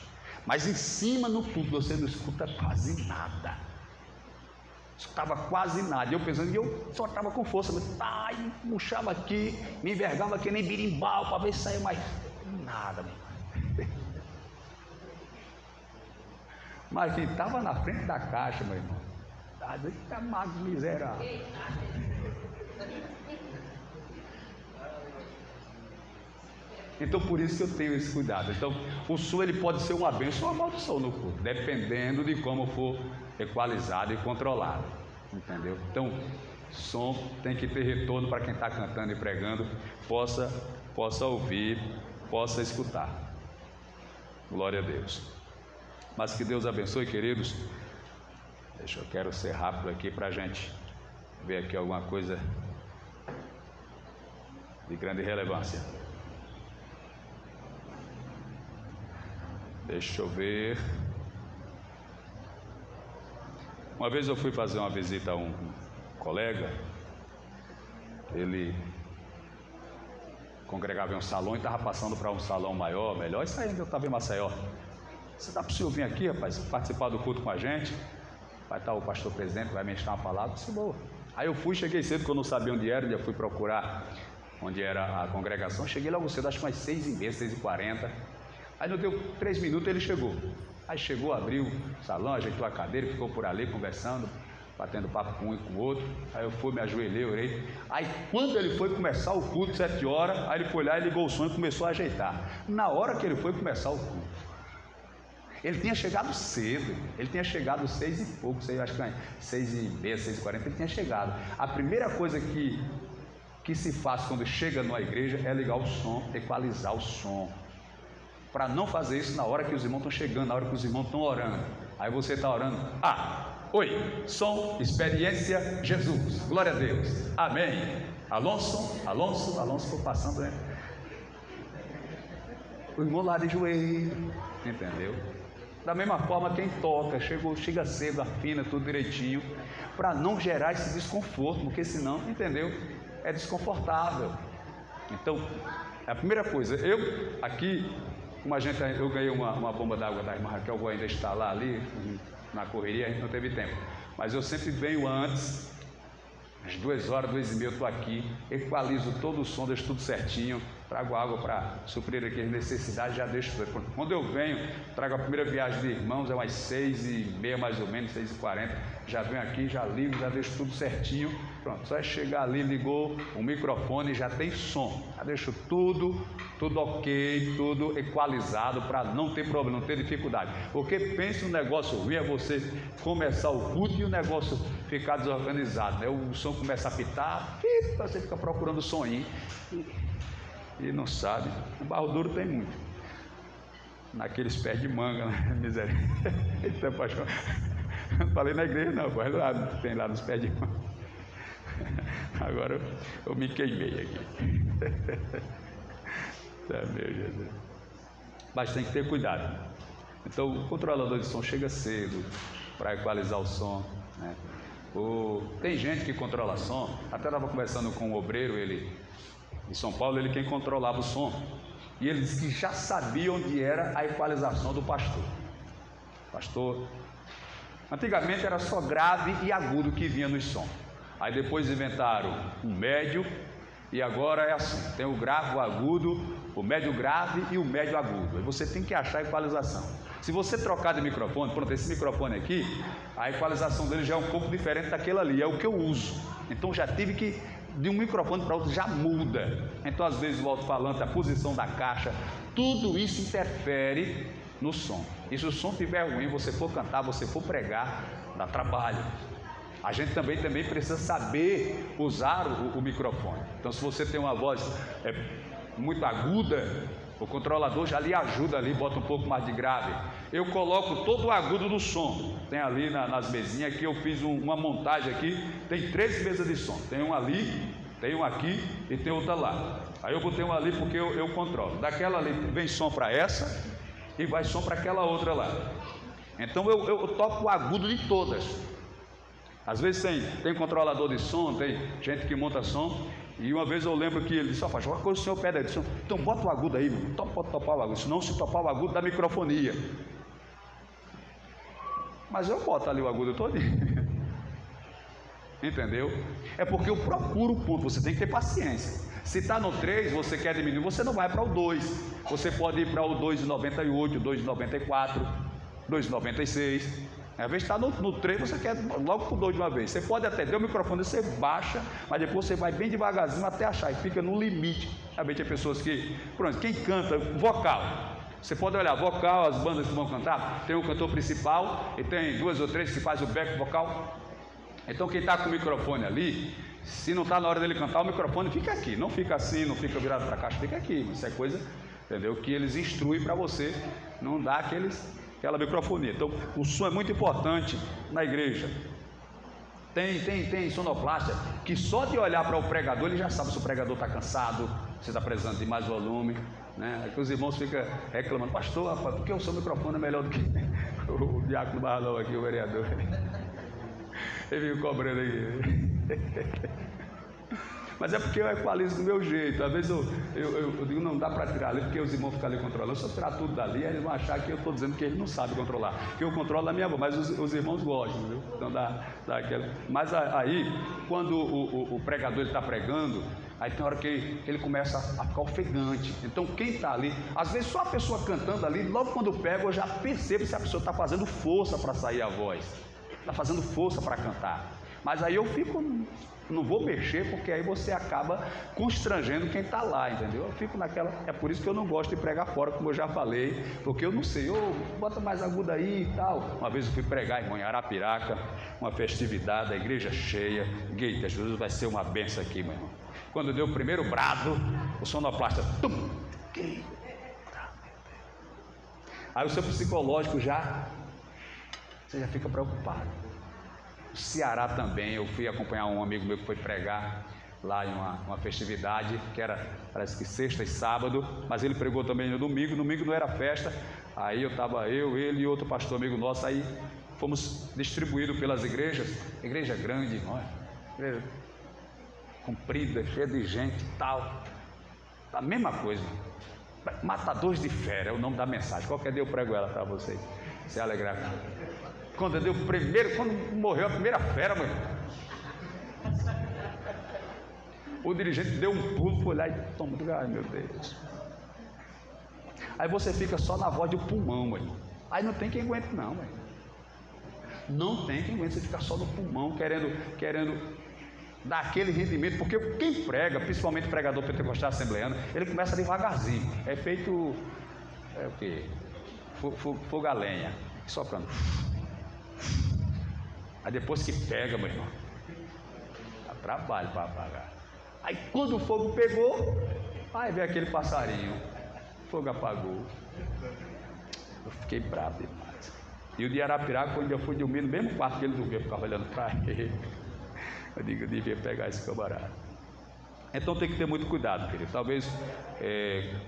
Mas em cima no púlpito você não escuta quase nada. Escutava quase nada. Eu pensando que eu só estava com força, mas puxava aqui, me envergava que nem birimbau para ver se saia mais. Nada, meu irmão. Mas quem estava na frente da caixa, meu irmão, tá magro, miserável. Então por isso que eu tenho esse cuidado. Então o som ele pode ser uma bênção ou uma maldição no culto, dependendo de como for equalizado e controlado, entendeu? Então som tem que ter retorno para quem está cantando e pregando possa ouvir, possa escutar. Glória a Deus. Mas que Deus abençoe, queridos. Eu quero ser rápido aqui para a gente ver aqui alguma coisa de grande relevância. Deixa eu ver. Uma vez eu fui fazer uma visita a um colega. Ele congregava em um salão e estava passando para um salão maior, melhor. Isso aí, eu estava em Maceió. Você dá para o senhor vir aqui, rapaz, participar do culto com a gente? Vai estar o pastor presidente, vai ministrar uma palavra. Disse, boa. Aí eu fui, cheguei cedo, porque eu não sabia onde era, eu fui procurar onde era a congregação. Cheguei logo cedo, acho que umas 6h30, 6h40. Aí não deu 3 minutos, ele chegou. Aí chegou, abriu o salão, ajeitou a cadeira, ficou por ali conversando, batendo papo com um e com o outro. Aí eu fui, me ajoelhei, orei. Aí quando ele foi começar o culto, 7 horas, aí ele foi lá e ligou o som e começou a ajeitar. Na hora que ele foi começar o culto, ele tinha chegado cedo, ele tinha chegado 6 e pouco, acho que 6h30, 6h40, ele tinha chegado. A primeira coisa que se faz quando chega numa igreja é ligar o som, equalizar o som, para não fazer isso na hora que os irmãos estão chegando, na hora que os irmãos estão orando. Aí você está orando, oi, som, experiência, Jesus, glória a Deus, amém. Alonso foi passando, né? O irmão lá de joelho, entendeu? Da mesma forma, quem toca, chega cedo, afina tudo direitinho, para não gerar esse desconforto, porque senão, entendeu? É desconfortável. Então, a primeira coisa, eu aqui, como eu ganhei uma bomba d'água da irmã Raquel, vou ainda instalar ali, na correria, a gente não teve tempo. Mas eu sempre venho antes, às 2 horas, 2h30 eu estou aqui, equalizo todo o som, deixo tudo certinho, trago água para suprir aqui as necessidades, já deixo tudo. Quando eu venho, trago a primeira viagem de irmãos, é umas 6h30 mais ou menos, 6h40, já venho aqui, já ligo, já deixo tudo certinho, pronto, só é chegar ali, ligou o microfone, já tem som, já deixo tudo ok, tudo equalizado para não ter problema, não ter dificuldade, porque pensa um negócio ruim é você começar o culto e o negócio ficar desorganizado, né? O som começa a apitar, você fica procurando o som aí e não sabe. O barro duro tem muito, naqueles pés de manga, né? Miséria. Eita, paixão. Não falei na igreja não, mas lá, tem lá nos pés de manga. Agora eu me queimei aqui. Meu Jesus. Mas tem que ter cuidado. Então o controlador de som chega cedo para equalizar o som, né? Tem gente que controla som. Até estava conversando com um obreiro, ele em São Paulo, ele quem controlava o som, e ele disse que já sabia onde era a equalização do pastor. Antigamente era só grave e agudo que vinha no som, aí depois inventaram o médio, e agora é assim, tem o grave, o agudo, o médio grave e o médio agudo, aí você tem que achar a equalização. Se você trocar de microfone, pronto, esse microfone aqui, a equalização dele já é um pouco diferente daquele ali, é o que eu uso, então já tive que de um microfone para outro já muda. Então às vezes o alto-falante, a posição da caixa, tudo isso interfere no som. E se o som estiver ruim, você for cantar, você for pregar, dá trabalho. A gente também precisa saber usar o microfone. Então se você tem uma voz muito aguda, o controlador já lhe ajuda ali, bota um pouco mais de grave. Eu coloco todo o agudo do som. Tem ali nas mesinhas aqui, eu fiz uma montagem aqui, tem 3 mesas de som. Tem um ali, tem um aqui e tem outra lá. Aí eu botei um ali porque eu controlo. Daquela ali vem som para essa e vai som para aquela outra lá. Então eu toco o agudo de todas. Às vezes tem controlador de som, tem gente que monta som. E uma vez eu lembro que ele disse, faz uma coisa, o senhor pede aí, disse, então bota o agudo aí, pode topar o agudo, senão se topar o agudo dá microfonia. Mas eu boto ali o agudo todinho. Entendeu? É porque eu procuro o ponto, você tem que ter paciência. Se está no 3, você quer diminuir, você não vai para o 2. Você pode ir para o 2,98, 2,94, 2,96. Às vezes está no trem, você quer logo por 2 de uma vez. Você pode até ter o microfone, você baixa, mas depois você vai bem devagarzinho até achar e fica no limite. Realmente tem pessoas que, pronto, quem canta, vocal. Você pode olhar, vocal, as bandas que vão cantar, tem o cantor principal e tem 2 ou 3 que faz o back vocal. Então quem está com o microfone ali, se não está na hora dele cantar, o microfone fica aqui, não fica assim, não fica virado para cá, fica aqui. Isso é coisa, entendeu? Que eles instruem para você, não dá aquela microfonia. Então o som é muito importante na igreja. Tem sonoplasta que só de olhar para o pregador ele já sabe se o pregador está cansado, se está precisando de mais volume, né? Aí que os irmãos ficam reclamando, pastor, rapaz, porque o seu microfone é melhor do que o diácono Barlão aqui, o vereador. Ele fica cobrando aqui. Mas é porque eu equalizo do meu jeito. Às vezes eu digo, não dá para tirar ali, porque os irmãos ficam ali controlando. Se eu tirar tudo dali, eles vão achar que eu estou dizendo que ele não sabe controlar. Que eu controlo a minha voz, mas os irmãos gostam, viu? Então dá aquela. Mas aí, quando o pregador está pregando, aí tem hora que ele começa a ficar ofegante. Então quem está ali, às vezes só a pessoa cantando ali, logo quando pega, eu já percebo se a pessoa está fazendo força para sair a voz. Está fazendo força para cantar. Mas aí eu fico, não vou mexer, porque aí você acaba constrangendo quem está lá, entendeu? Eu fico naquela, é por isso que eu não gosto de pregar fora, como eu já falei, porque eu não sei, bota mais agudo aí e tal. Uma vez eu fui pregar, irmão, em Arapiraca, uma festividade, a igreja cheia, eita, Jesus vai ser uma benção aqui, meu irmão. Quando deu o primeiro brado, o sonoplasta, tum, aí o seu psicológico você já fica preocupado. O Ceará também, eu fui acompanhar um amigo meu que foi pregar lá em uma festividade, que era, parece que sexta e sábado, mas ele pregou também no domingo não era festa, aí ele e outro pastor amigo nosso, aí fomos distribuídos pelas igrejas, igreja grande, irmão, igreja comprida, cheia de gente e tal, a mesma coisa, matadores de fera é o nome da mensagem, qualquer dia eu prego ela para vocês, se alegrar. Quando morreu a primeira fera, mãe, o dirigente deu um pulo, foi lá e toma, ai meu Deus. Aí você fica só na voz do pulmão, mãe. Aí não tem quem aguente não, mãe. Não tem quem aguente, você fica só no pulmão, querendo dar aquele rendimento, porque quem prega, principalmente o pregador pentecostal assembleano, ele começa devagarzinho, é feito, o quê? Fogo a lenha, soprando. Aí depois que pega, meu irmão, dá trabalho para apagar. Aí quando o fogo pegou, aí veio aquele passarinho, o fogo apagou. Eu fiquei bravo demais. E o de Arapiraca, quando eu fui dormir no mesmo quarto que ele dormia, eu ficava olhando para ele. Eu digo, eu devia pegar esse camarada. Então tem que ter muito cuidado, querido. Talvez,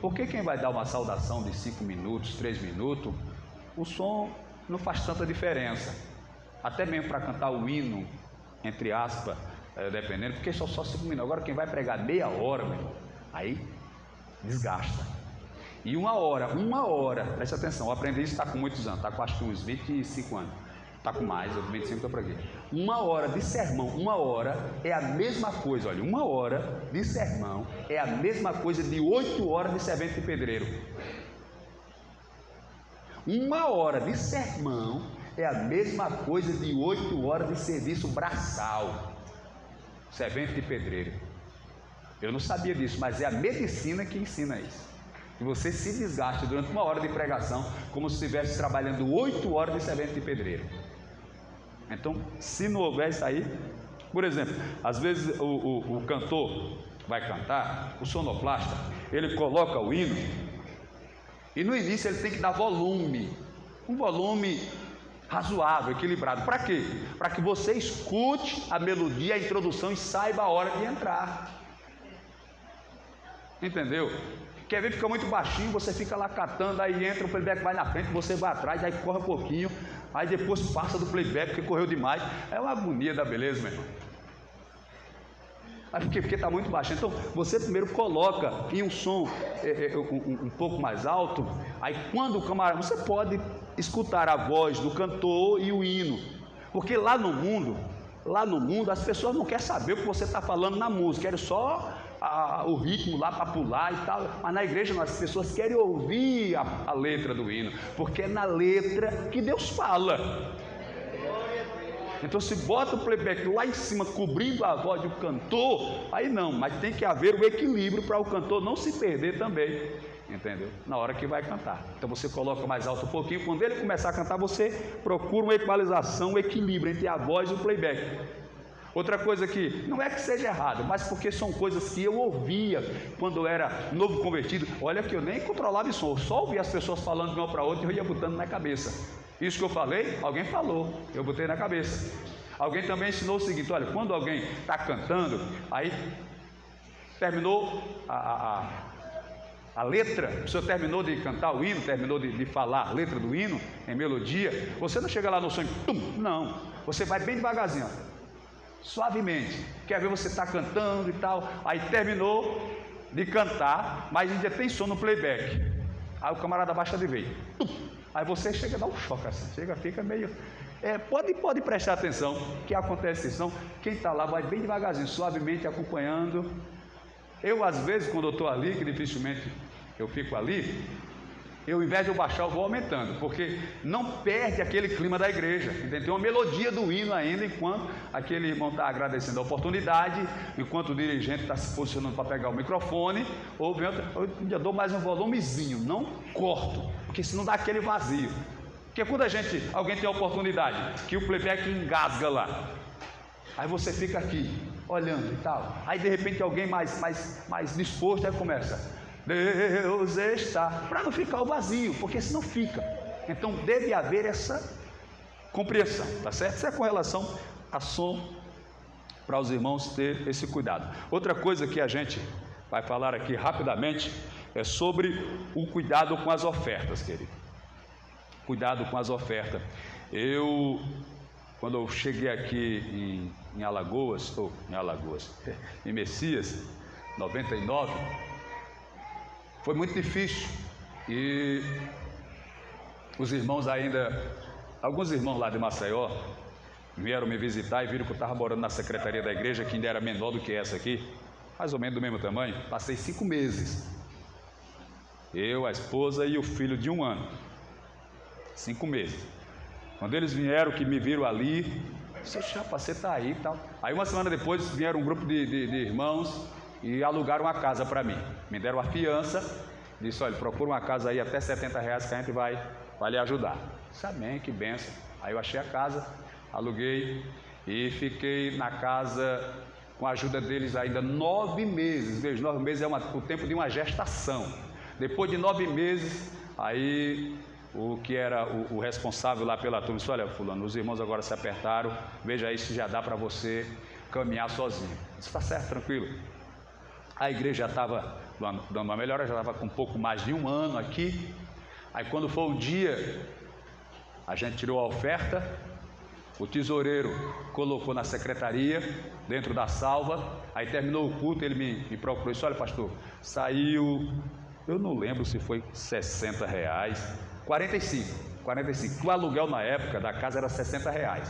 porque quem vai dar uma saudação de 5 minutos, 3 minutos, o som não faz tanta diferença. Até mesmo para cantar o hino, entre aspas, dependendo, porque só 5 minutos. Agora quem vai pregar meia hora, meu irmão, aí desgasta. E uma hora, preste atenção, eu aprendi isso, está com muitos anos, está com acho que uns 25 anos, está com mais, eu 25 estou por aqui. 1 hora de sermão, 1 hora é a mesma coisa, olha, 1 hora de sermão é a mesma coisa de 8 horas de servente de pedreiro. 1 hora de sermão é a mesma coisa de 8 horas de serviço braçal, servente de pedreiro. Eu não sabia disso, mas é a medicina que ensina isso. Que você se desgaste durante 1 hora de pregação, como se estivesse trabalhando 8 horas de servente de pedreiro. Então, se não houver isso aí, por exemplo, às vezes o cantor vai cantar, o sonoplasta, ele coloca o hino, e no início ele tem que dar volume, um volume razoável, equilibrado. Para quê? Para que você escute a melodia, a introdução e saiba a hora de entrar. Entendeu? Quer ver, fica muito baixinho, você fica lá catando, aí entra o playback, vai na frente, você vai atrás, aí corre um pouquinho, aí depois passa do playback, porque correu demais. É uma agonia da beleza, meu irmão. Mas por quê? Porque está muito baixo. Então, você primeiro coloca em um som um pouco mais alto, aí quando o camarada, você pode escutar a voz do cantor e o hino, porque lá no mundo as pessoas não querem saber o que você está falando na música, querem só o ritmo lá para pular e tal, mas na igreja as pessoas querem ouvir a letra do hino, porque é na letra que Deus fala. Então se bota o playback lá em cima, cobrindo a voz do cantor, aí não, mas tem que haver o equilíbrio para o cantor não se perder também, entendeu? Na hora que vai cantar. Então você coloca mais alto um pouquinho, quando ele começar a cantar, você procura uma equalização, um equilíbrio entre a voz e o playback. Outra coisa que não é que seja errado, mas porque são coisas que eu ouvia quando eu era novo convertido. Olha que eu nem controlava o som, eu só ouvia as pessoas falando de uma para outra e eu ia botando na cabeça. Isso que eu falei, alguém falou, eu botei na cabeça. Alguém também ensinou o seguinte: olha, quando alguém está cantando, aí terminou a letra, o senhor terminou de cantar o hino, terminou de falar a letra do hino em melodia, você não chega lá no som e não, você vai bem devagarzinho, suavemente. Quer ver, você está cantando e tal, aí terminou de cantar, mas ainda tem som no playback, aí o camarada baixa de vez, aí você chega a dar um choque assim, fica meio... pode prestar atenção que acontece isso, não? Quem está lá vai bem devagarzinho, suavemente acompanhando. Eu às vezes, quando eu estou ali, que dificilmente eu fico ali, eu, ao invés de eu baixar, eu vou aumentando, porque não perde aquele clima da igreja, entendeu? Tem uma melodia do hino ainda, enquanto aquele irmão está agradecendo a oportunidade, enquanto o dirigente está se posicionando para pegar o microfone, ou eu dou mais um volumezinho, não corto, porque senão dá aquele vazio. Porque quando alguém tem a oportunidade, que o playback engasga lá, aí você fica aqui, olhando e tal, aí de repente alguém mais disposto, aí começa... Deus está, para não ficar o vazio, porque senão fica. Então deve haver essa compreensão, tá certo? Isso é com relação a som, para os irmãos ter esse cuidado. Outra coisa que a gente vai falar aqui rapidamente é sobre o cuidado com as ofertas, querido. Cuidado com as ofertas. Quando eu cheguei aqui em Alagoas, em Messias, 99, foi muito difícil, e os irmãos alguns irmãos lá de Maceió, vieram me visitar e viram que eu estava morando na secretaria da igreja, que ainda era menor do que essa aqui, mais ou menos do mesmo tamanho. Passei 5 meses, eu, a esposa e o filho de 1 ano, 5 meses. Quando eles vieram, que me viram ali, você está aí e tal. Aí uma semana depois vieram um grupo de irmãos e alugaram uma casa para mim, me deram a fiança, disse: olha, procura uma casa aí até R$70 que a gente vai lhe ajudar. Disse: amém, que benção. Aí eu achei a casa, aluguei e fiquei na casa com a ajuda deles ainda 9 meses. Veja, 9 meses é o tempo de uma gestação. Depois de 9 meses, aí o que era o responsável lá pela turma disse: olha, fulano, os irmãos agora se apertaram, veja aí se já dá para você caminhar sozinho. Disse: está certo, tranquilo. A igreja já estava dando uma melhora, já estava com um pouco mais de 1 ano aqui. Aí quando foi o dia, a gente tirou a oferta, o tesoureiro colocou na secretaria, dentro da salva. Aí terminou o culto, ele me procurou e disse: olha, pastor, saiu, eu não lembro se foi R$60, 45. O aluguel na época da casa era R$60,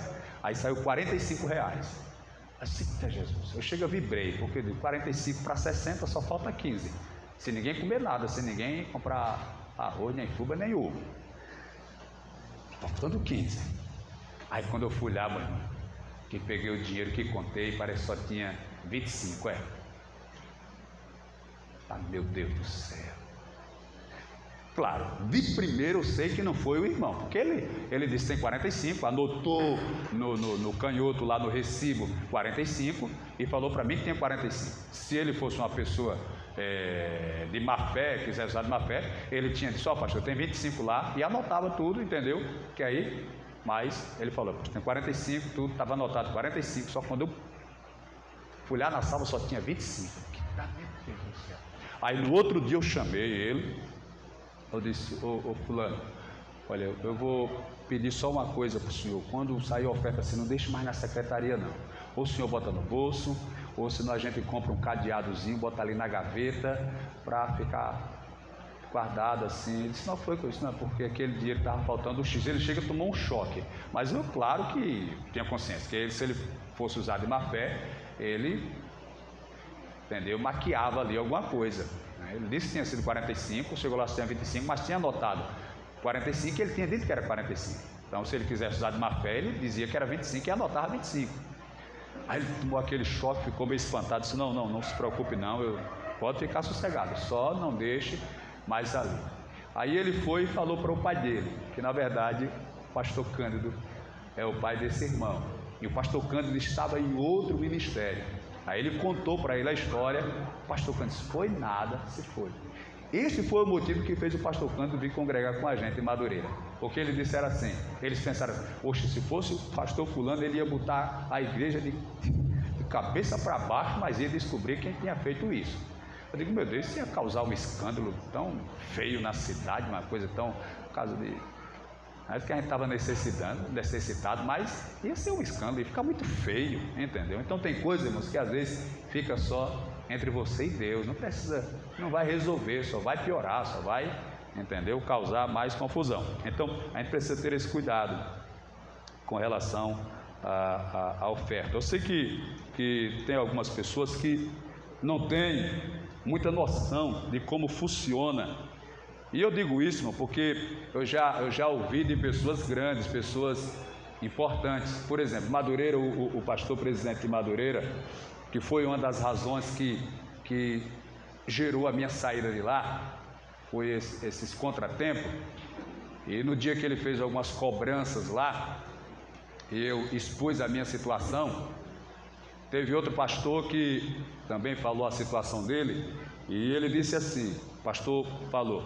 aí saiu R$45. Assim, Jesus, eu chego a vibrei, porque de 45 para 60 só falta 15. Se ninguém comer nada, se ninguém comprar arroz, nem fuba, nem ovo, está faltando 15. Aí quando eu fui lá, mano, que peguei o dinheiro, que contei, parece que só tinha 25, Ah, meu Deus do céu. Claro, de primeiro eu sei que não foi o irmão, porque ele disse que tem 45, anotou no canhoto lá no recibo 45 e falou para mim que tem 45. Se ele fosse uma pessoa de má fé, quisesse usar de má fé, ele tinha dito: ó, pastor, tem 25 lá, e anotava tudo, entendeu? Que aí, mas ele falou: tem 45, tudo estava anotado 45, só quando eu fui lá na sala só tinha 25. Meu Deus do céu. Aí no outro dia eu chamei ele. Eu disse: ô fulano, olha, eu vou pedir só uma coisa para o senhor. Quando sair a oferta assim, não deixe mais na secretaria não. Ou o senhor bota no bolso, ou senão a gente compra um cadeadozinho, bota ali na gaveta para ficar guardado assim. Ele disse: não foi com isso, não, porque aquele dinheiro estava faltando o X. Ele chega e tomou um choque. Mas eu, claro que tinha consciência, que se ele fosse usar de má fé, ele, entendeu, maquiava ali alguma coisa. Ele disse que tinha sido 45, chegou lá, tinha 25, mas tinha anotado 45 e ele tinha dito que era 45. Então, se ele quisesse usar de má fé, ele dizia que era 25 e anotava 25. Aí ele tomou aquele choque, ficou meio espantado, disse, não se preocupe não, pode ficar sossegado, só não deixe mais ali. Aí ele foi e falou para o pai dele, que na verdade o pastor Cândido é o pai desse irmão. E o pastor Cândido estava em outro ministério. Aí ele contou para ele a história, o pastor Cândido disse, foi nada, se foi. Esse foi o motivo que fez o pastor Cândido vir congregar com a gente em Madureira. Porque ele disse era assim, eles pensaram, poxa, se fosse o pastor fulano, ele ia botar a igreja de cabeça para baixo, mas ia descobrir quem tinha feito isso. Eu digo, meu Deus, isso ia causar um escândalo tão feio na cidade, uma coisa tão, por causa de... Não é que a gente estava necessitado, mas ia ser um escândalo, ia ficar muito feio, entendeu? Então tem coisas, irmãos, que às vezes fica só entre você e Deus, não vai resolver, só vai piorar, só vai, entendeu? Causar mais confusão. Então a gente precisa ter esse cuidado com relação à oferta. Eu sei que tem algumas pessoas que não têm muita noção de como funciona. E eu digo isso, irmão, porque eu já ouvi de pessoas grandes, pessoas importantes. Por exemplo, Madureira, o pastor presidente de Madureira, que foi uma das razões que gerou a minha saída de lá, foi esses contratempos. E no dia que ele fez algumas cobranças lá, eu expus a minha situação. Teve outro pastor que também falou a situação dele, e ele disse assim, o pastor falou,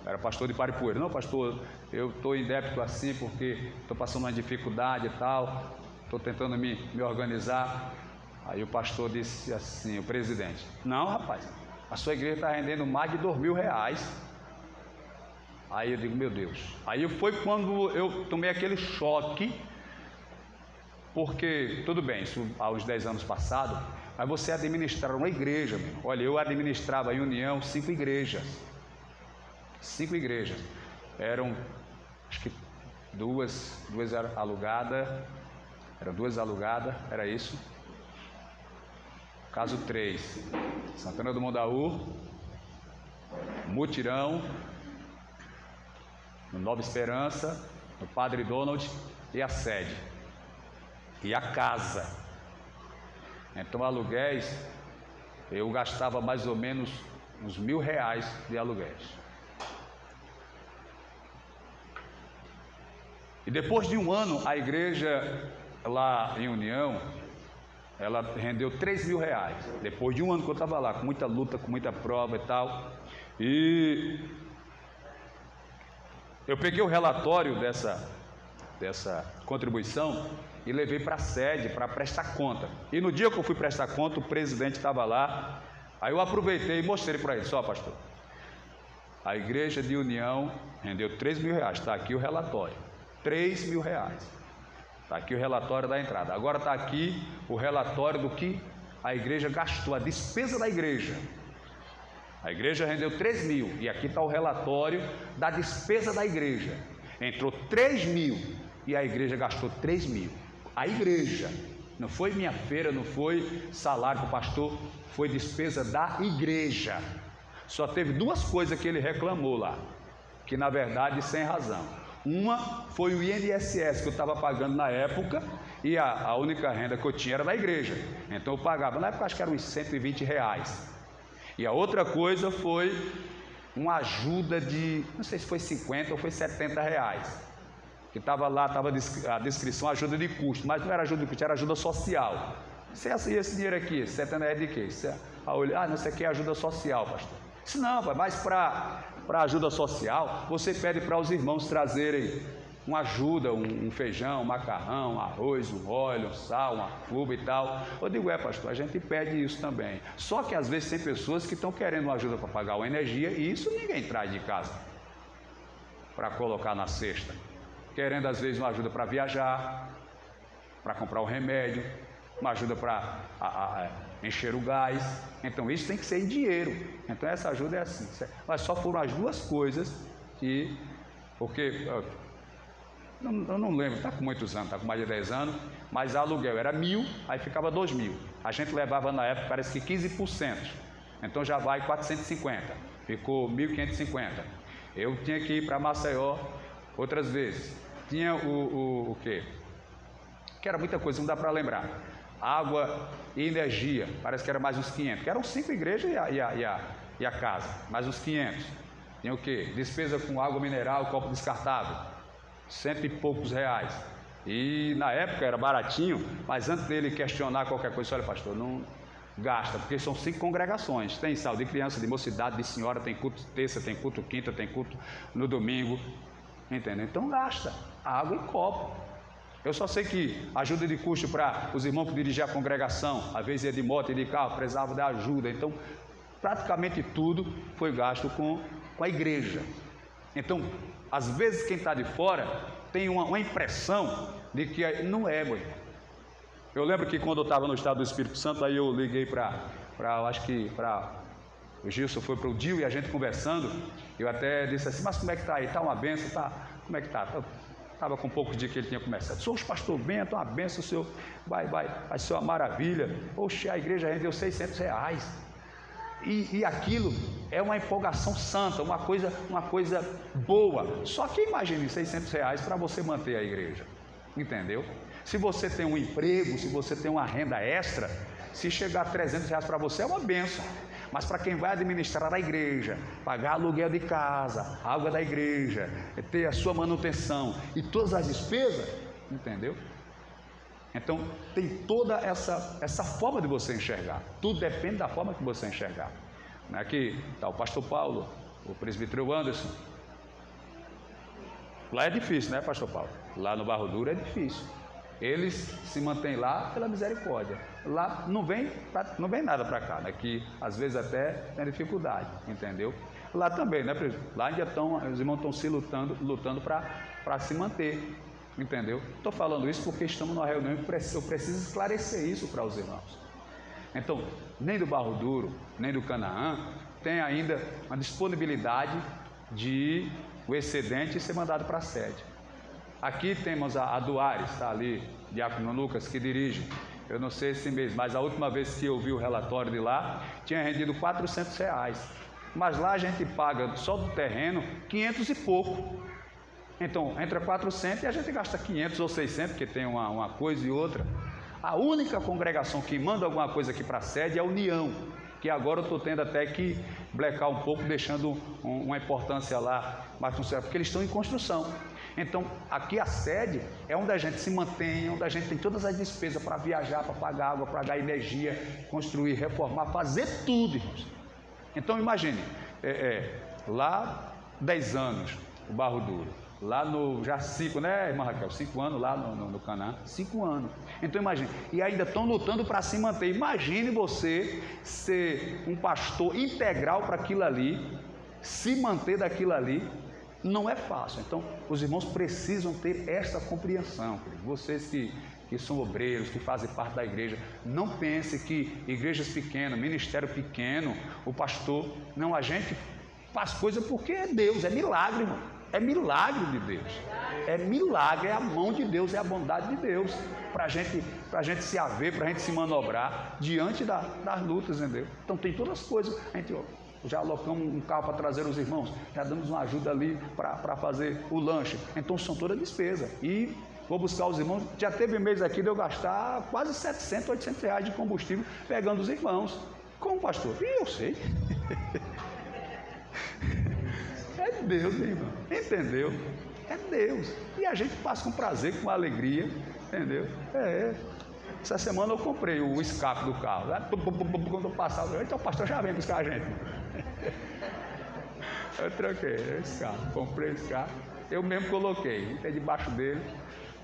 era pastor de Paripueira, não pastor, eu estou em débito assim porque estou passando uma dificuldade e tal, estou tentando me organizar. Aí o pastor disse assim, o presidente, não rapaz, a sua igreja está rendendo mais de R$2.000. Aí eu digo, meu Deus. Aí foi quando eu tomei aquele choque, porque, tudo bem, isso há uns 10 anos passados, mas você administrar uma igreja, meu. Olha, eu administrava em União 5 igrejas. 5 igrejas. Eram, acho que duas eram alugadas, era isso. Caso 3, Santana do Mondaú, Mutirão, no Nova Esperança, no Padre Donald e a sede. E a casa. Então, aluguéis, eu gastava mais ou menos uns R$1.000 de aluguéis. E depois de um ano, a igreja lá em União, ela rendeu R$3.000. Depois de um ano que eu estava lá, com muita luta, com muita prova e tal. E eu peguei o relatório dessa contribuição e levei para a sede para prestar conta. E no dia que eu fui prestar conta, o presidente estava lá. Aí eu aproveitei e mostrei para ele, só pastor, a igreja de União rendeu R$3.000, está aqui o relatório, R$3.000, está aqui o relatório da entrada. Agora está aqui o relatório do que a igreja gastou, a despesa da igreja. A igreja rendeu R$3.000 e aqui está o relatório da despesa da igreja. Entrou R$3.000 e a igreja gastou R$3.000. A igreja, não foi minha feira, não foi salário para o pastor, foi despesa da igreja. Só teve 2 coisas que ele reclamou lá, que na verdade sem razão. Uma foi o INSS que eu estava pagando na época, e a única renda que eu tinha era da igreja. Então eu pagava, na época acho que eram uns R$120. E a outra coisa foi uma ajuda de, não sei se foi 50 ou foi R$70, que estava lá, estava a descrição, ajuda de custo, mas não era ajuda de custo, era ajuda social. Esse dinheiro aqui, R$70 de quê? Não, isso aqui é ajuda social, pastor. Isso não, mas para ajuda social, você pede para os irmãos trazerem uma ajuda, um feijão, um macarrão, um arroz, um óleo, um sal, uma cuba e tal. Eu digo, pastor, a gente pede isso também. Só que às vezes tem pessoas que estão querendo uma ajuda para pagar uma energia, e isso ninguém traz de casa para colocar na cesta. Querendo às vezes uma ajuda para viajar, para comprar o remédio, uma ajuda para encher o gás. Então isso tem que ser em dinheiro. Então essa ajuda é assim. Mas só foram as 2 coisas que, porque eu não lembro, está com muitos anos, está com mais de 10 anos, mas aluguel era 1.000, aí ficava 2.000. A gente levava na época, parece que 15%. Então já vai 450, ficou 1.550. Eu tinha que ir para Maceió outras vezes. Tinha o quê? Que era muita coisa, não dá para lembrar. Água e energia, parece que era mais uns 500, que eram 5 igrejas e a casa, mais uns 500. Tinha o quê? Despesa com água mineral, copo descartável, 100 e poucos reais. E na época era baratinho, mas antes dele questionar qualquer coisa, olha pastor, não gasta, porque são 5 congregações, tem saúde de criança, de mocidade, de senhora, tem culto terça, tem culto quinta, tem culto no domingo, entendeu? Então gasta água e copo. Eu só sei que ajuda de custo para os irmãos que dirigiam a congregação, às vezes ia de moto e de carro, precisava de ajuda, então praticamente tudo foi gasto com a igreja. Então, às vezes quem está de fora tem uma impressão de que não é, meu irmão. Eu lembro que quando eu estava no estado do Espírito Santo, aí eu liguei acho que para o Gilson, foi para o Dio, e a gente conversando, eu até disse assim, mas como é que está aí? Está uma benção? Tá? Como é que está? Estava com poucos dias que ele tinha começado. Sou o pastor Bento, uma benção, o senhor vai ser uma maravilha. Oxe, a igreja rendeu 600 reais. E aquilo é uma empolgação santa, uma coisa boa. Só que imagine 600 reais para você manter a igreja, entendeu? Se você tem um emprego, se você tem uma renda extra, se chegar a 300 reais para você é uma benção. Mas para quem vai administrar a igreja, pagar aluguel de casa, água da igreja, ter a sua manutenção e todas as despesas, entendeu? Então tem toda essa forma de você enxergar. Tudo depende da forma que você enxergar. Aqui está o pastor Paulo, o presbítero Anderson. Lá é difícil, né, pastor Paulo? Lá no Barro Duro é difícil. Eles se mantêm lá pela misericórdia. Lá não vem nada para cá, né? Que às vezes até tem dificuldade, entendeu? Lá também, né, presbítero? Lá ainda os irmãos estão se lutando para se manter. Entendeu? Estou falando isso porque estamos numa reunião e eu preciso esclarecer isso para os irmãos. Então, nem do Barro Duro, nem do Canaã tem ainda uma disponibilidade de o excedente ser mandado para a sede. Aqui temos a Duares, está ali, Diácono Lucas, que dirige. Eu não sei esse mês, mas a última vez que eu vi o relatório de lá, tinha rendido 400 reais. Mas lá a gente paga só do terreno 500 e pouco. Então, entra 400 e a gente gasta 500 ou 600, porque tem uma coisa e outra. A única congregação que manda alguma coisa aqui para a sede é a União, que agora eu estou tendo até que blecar um pouco, deixando uma importância lá, mas não sei, porque eles estão em construção. Então, aqui a sede é onde a gente se mantém, onde a gente tem todas as despesas para viajar, para pagar água, para pagar energia, construir, reformar, fazer tudo, irmãos. Então, imagine, lá 10 anos, o Barro Duro. Lá já 5, né, irmã Raquel? 5 anos lá no Canaã. 5 anos. Então imagine, e ainda estão lutando para se manter. Imagine você ser um pastor integral para aquilo ali, se manter daquilo ali, não é fácil. Então os irmãos precisam ter esta compreensão. Vocês que são obreiros, que fazem parte da igreja, não pense que igrejas pequenas, ministério pequeno, o pastor, não, a gente faz coisa porque é Deus, é milagre, irmão. É milagre de Deus, é milagre, é a mão de Deus, é a bondade de Deus para a gente se haver, para a gente se manobrar diante das lutas, entendeu? Então tem todas as coisas, a gente já alocamos um carro para trazer os irmãos, já damos uma ajuda ali para fazer o lanche, então são toda despesa. E vou buscar os irmãos, já teve mês aqui de eu gastar quase 700, 800 reais de combustível pegando os irmãos. Como, pastor? Eu sei. É Deus, meu irmão, entendeu? É Deus. E a gente passa com prazer, com alegria, entendeu? Essa semana eu comprei o escape do carro. Quando eu passava, então o pastor já vem buscar a gente. Eu troquei esse carro, comprei esse carro. Eu mesmo coloquei, entrei debaixo dele.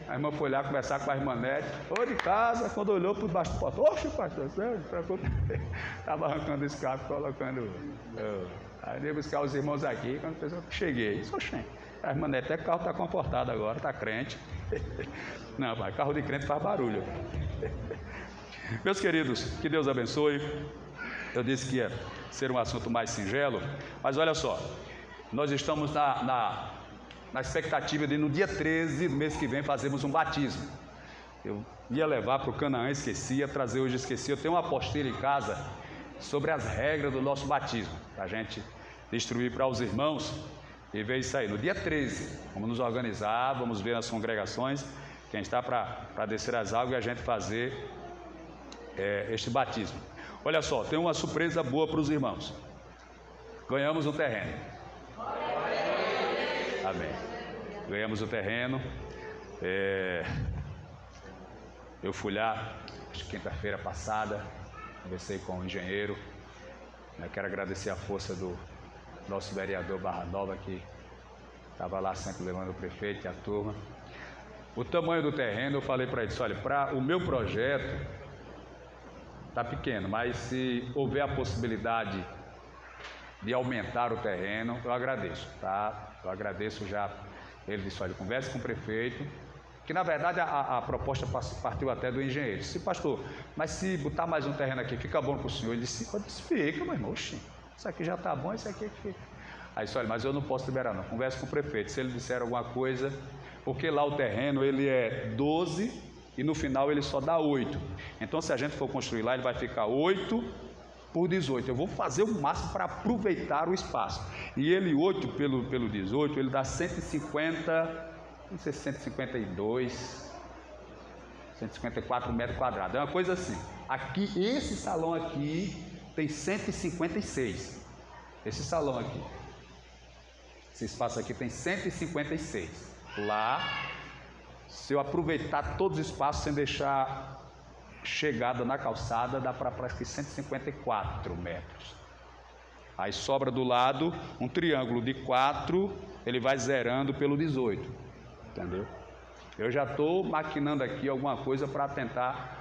A irmã foi lá conversar com a irmã Nete. Ô de casa, quando olhou por baixo do portão, oxe, pastor, estava arrancando esse carro, colocando. Aí eu ia buscar os irmãos aqui, quando eu cheguei, a irmã Nete, até que o carro está confortado agora, está crente. Não, pai, carro de crente faz barulho. Meus queridos, que Deus abençoe. Eu disse que ia ser um assunto mais singelo, mas olha só, nós estamos na expectativa de no dia 13 do mês que vem fazermos um batismo. Eu ia levar para o Canaã, ia trazer hoje, esqueci. Eu tenho uma apostila em casa sobre as regras do nosso batismo, para a gente distribuir para os irmãos. e ver isso aí. No dia 13, vamos nos organizar, vamos ver nas congregações, quem está para descer as águas e a gente fazer este batismo. Olha só, tem uma surpresa boa para os irmãos. Ganhamos um terreno. Amém. Ganhamos o terreno. Eu fui lá, acho que quinta-feira passada, conversei com o engenheiro. Eu quero agradecer a força do nosso vereador Barra Nova, que estava lá sempre levando o prefeito e a turma. O tamanho do terreno, eu falei para eles, olha, para o meu projeto está pequeno, mas se houver a possibilidade de aumentar o terreno, eu agradeço, tá? Eu agradeço já. Ele disse, olha, converse com o prefeito, que na verdade a proposta partiu até do engenheiro. Disse, pastor, mas se botar mais um terreno aqui, fica bom para o senhor? Ele disse, fica, meu irmão, oxi, isso aqui já está bom, isso aqui é que fica. Aí disse, olha, mas eu não posso liberar não, converse com o prefeito, se ele disser alguma coisa, porque lá o terreno ele é 12 e no final ele só dá 8. Então se a gente for construir lá, ele vai ficar 8 por 18. Eu vou fazer o máximo para aproveitar o espaço. E ele 8 pelo 18, ele dá 150, não sei se 152, 154 metros quadrados. É uma coisa assim. Aqui, esse salão aqui tem 156. Esse salão aqui. Esse espaço aqui tem 156. Lá, se eu aproveitar todos os espaços sem deixar chegada na calçada, dá para praticamente 154 metros. Aí sobra do lado um triângulo de 4, ele vai zerando pelo 18, entendeu? Eu já estou maquinando aqui alguma coisa para tentar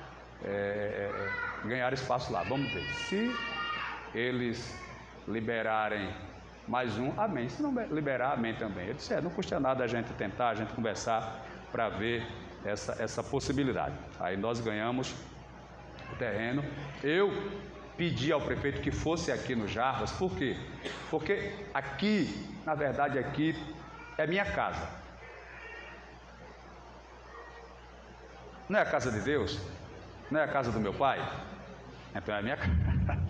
ganhar espaço lá. Vamos ver. Se eles liberarem mais um, amém. Se não liberar, amém também. Eu disse, não custa nada a gente tentar, a gente conversar para ver essa possibilidade. Aí nós ganhamos o terreno. Eu pedi ao prefeito que fosse aqui no Jarbas. Por quê? Porque aqui, na verdade, aqui é minha casa. Não é a casa de Deus? Não é a casa do meu pai? Então é a minha casa.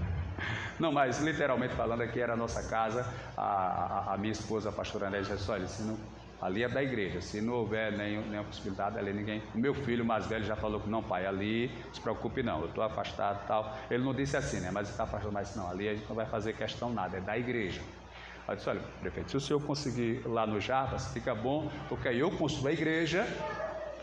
Não, mas literalmente falando, aqui era a nossa casa. A minha esposa, a pastora André, disse, olha, se não, ali é da igreja, se não houver nenhuma possibilidade, ali ninguém... O meu filho mais velho já falou que não, pai, ali, não se preocupe não, eu estou afastado e tal. Ele não disse assim, né, mas está afastado, mas não, ali a gente não vai fazer questão nada, é da igreja. Eu disse, olha, prefeito, se o senhor conseguir lá no Jarbas, fica bom, porque aí eu construo a igreja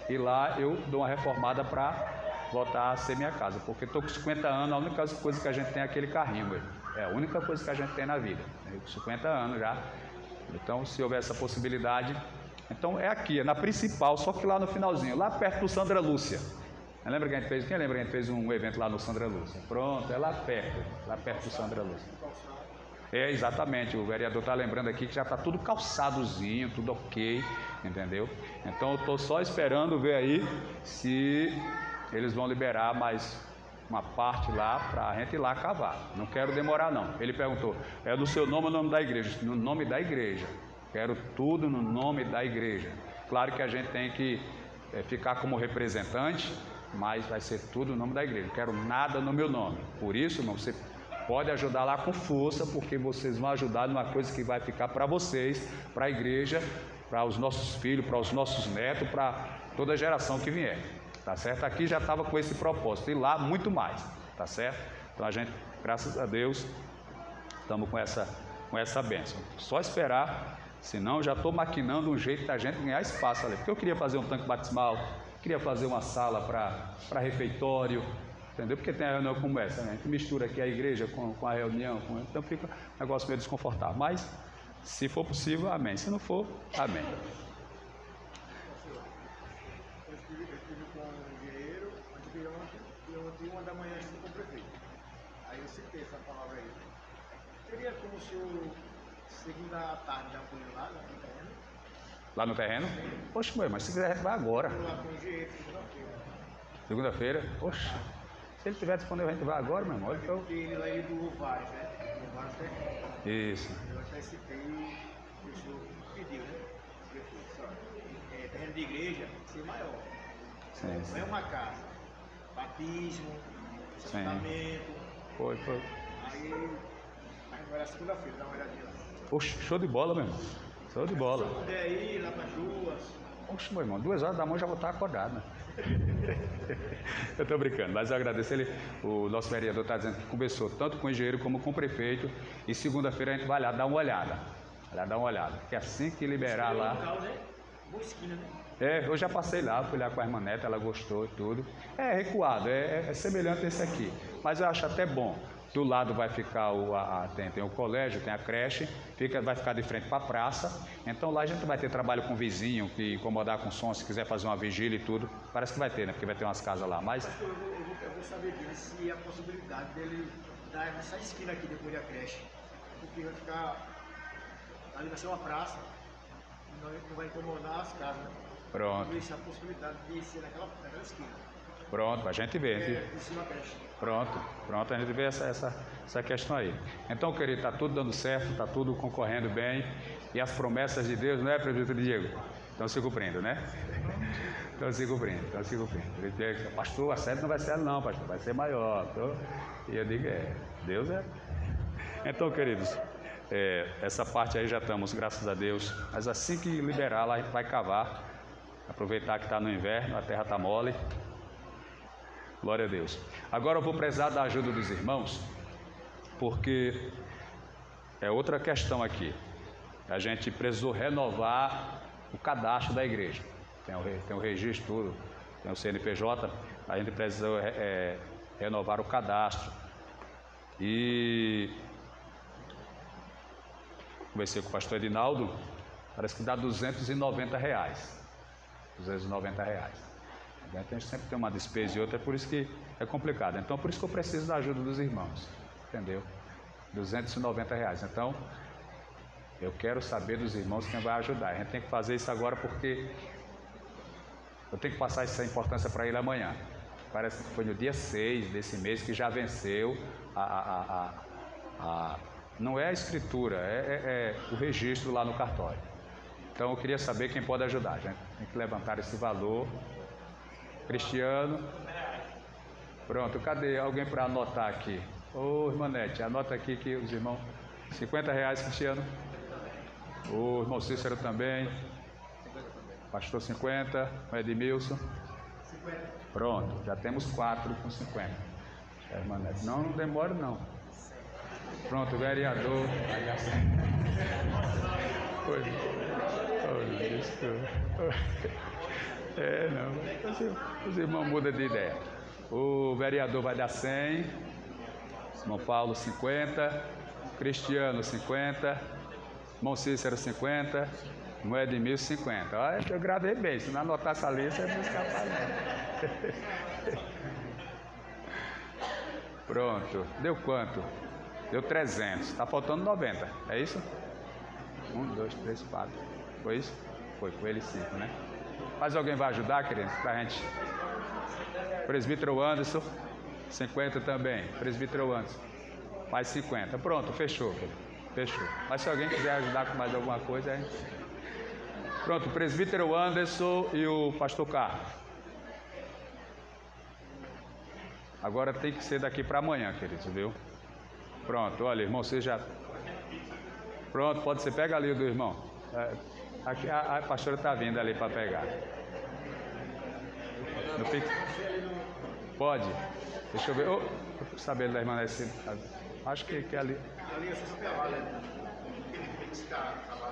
e lá eu dou uma reformada para voltar a ser minha casa, porque estou com 50 anos, a única coisa que a gente tem é aquele carrinho, meu. É a única coisa que a gente tem na vida, eu com 50 anos já. Então, se houver essa possibilidade, então é aqui, é na principal, só que lá no finalzinho, lá perto do Sandra Lúcia. Lembra que a gente fez? Quem lembra que a gente fez um evento lá no Sandra Lúcia? Pronto, é lá perto do Sandra Lúcia. É, exatamente, o vereador está lembrando aqui que já está tudo calçadozinho, tudo ok, entendeu? Então eu estou só esperando ver aí se eles vão liberar mais uma parte lá para a gente ir lá cavar. Não quero demorar não. Ele perguntou, é no seu nome ou no nome da igreja? No nome da igreja. Quero tudo no nome da igreja. Claro que a gente tem que ficar como representante, mas vai ser tudo no nome da igreja. Não quero nada no meu nome. Por isso, irmão, você pode ajudar lá com força, porque vocês vão ajudar numa coisa que vai ficar para vocês, para a igreja, para os nossos filhos, para os nossos netos, para toda a geração que vier. Tá certo? Aqui já estava com esse propósito e lá muito mais, tá certo? Então a gente, graças a Deus, estamos com essa bênção. Só esperar, senão já estou maquinando um jeito da gente ganhar espaço ali. Porque eu queria fazer um tanque batismal, queria fazer uma sala para refeitório, entendeu? Porque tem a reunião como essa, né? A gente mistura aqui a igreja com a reunião, então fica um negócio meio desconfortável. Mas, se for possível, amém. Se não for, amém. Uma da manhã estive com o prefeito. Aí eu citei essa palavra aí. Teria como o senhor, segunda à tarde, dar apoio lá no terreno? Lá no terreno? Poxa, mas se quiser, a gente vai agora. Lá com o engenheiro, segunda-feira. Segunda-feira? Poxa, se ele estiver disponível, a gente vai agora, meu irmão. Então... Ele lá do Vares, né? Do Vares Terreno. Isso. Eu até citei e o senhor pediu, né? Terreno de igreja, ser maior. Sim. Não é uma casa. Batismo, sepultamento. Foi. Aí vai na segunda-feira, dá uma olhadinha lá. Poxa, show de bola, meu irmão. Show de bola. Se eu puder ir lá para as 2. Oxe, meu irmão, 2 horas da manhã já vou estar acordado, né? Eu estou brincando, mas eu agradeço ele. O nosso vereador está dizendo que conversou tanto com o engenheiro como com o prefeito. E segunda-feira a gente vai lá dar uma olhada. Vai lá dar uma olhada. Porque assim que liberar lá. Boa esquina, né? Eu já passei lá, fui lá com a irmã Neta, ela gostou e tudo. É recuado, é semelhante a esse aqui. Mas eu acho até bom. Do lado vai ficar tem o colégio, tem a creche, vai ficar de frente para a praça. Então lá a gente vai ter trabalho com o vizinho, que incomodar com som, se quiser fazer uma vigília e tudo. Parece que vai ter, né? Porque vai ter umas casas lá. Mas eu vou saber dele se a possibilidade dele dar nessa esquina aqui depois da creche. Porque vai ficar. Ali vai ser uma praça, não vai incomodar as casas. Né? Pronto. Vamos ver a possibilidade de ser naquela esquina. Pronto, a gente vê. Pronto, a gente vê essa questão aí. Então, querido, está tudo dando certo, está tudo concorrendo bem. E as promessas de Deus, não é, prefeito Diego? Estão se cumprindo, né? Estão se cumprindo. Pastor, a sede não vai ser não, pastor, vai ser maior. E eu digo, Deus é. Então, queridos, essa parte aí já estamos, graças a Deus. Mas assim que liberar lá, a gente vai cavar. Aproveitar que está no inverno, a terra está mole. Glória a Deus. Agora eu vou precisar da ajuda dos irmãos, porque é outra questão aqui. A gente precisou renovar o cadastro da igreja. Tem o registro, tudo, tem o CNPJ, a gente precisou renovar o cadastro. E conversei com o pastor Edinaldo, parece que dá R$290. R$290. A gente sempre tem uma despesa e outra, é por isso que é complicado. Então, por isso que eu preciso da ajuda dos irmãos, entendeu? R$290. Então, eu quero saber dos irmãos quem vai ajudar. A gente tem que fazer isso agora porque eu tenho que passar essa importância para ele amanhã. Parece que foi no dia 6 desse mês que já venceu não é a escritura, é o registro lá no cartório. Então, eu queria saber quem pode ajudar. A gente tem que levantar esse valor. Cristiano, pronto, cadê alguém para anotar aqui? Ô irmã Nete, anota aqui que os irmãos, R$50, Cristiano. O irmão Cícero também, pastor 50, o Edmilson. Pronto, já temos 4 com 50. Irmã Nete, não demora não. Pronto, vereador. Não. Os irmãos mudam de ideia. O vereador vai dar 100, irmão Paulo 50, Cristiano 50, irmão Cícero 50, irmão Edmilson 50. Olha, eu gravei bem, se não anotar essa lista, eu não vou escapar não. Pronto, deu quanto? Deu 300, está faltando 90, é isso? 1, 2, 3, 4, foi isso? Foi com ele 5, né? Mas alguém vai ajudar, queridos, para a gente? Presbítero Anderson, 50 também. Presbítero Anderson, mais 50. Pronto, fechou, querido. Fechou. Mas se alguém quiser ajudar com mais alguma coisa, hein? Pronto, o presbítero Anderson e o pastor Carlos. Agora tem que ser daqui para amanhã, queridos, viu? Pronto, olha, irmão, você já... Pronto, pode ser. Pega ali o do irmão. Aqui a pastora está vindo ali para pegar. No Pix? Pode. Deixa eu ver. Eu tô sabendo da irmã desse. Acho que ali.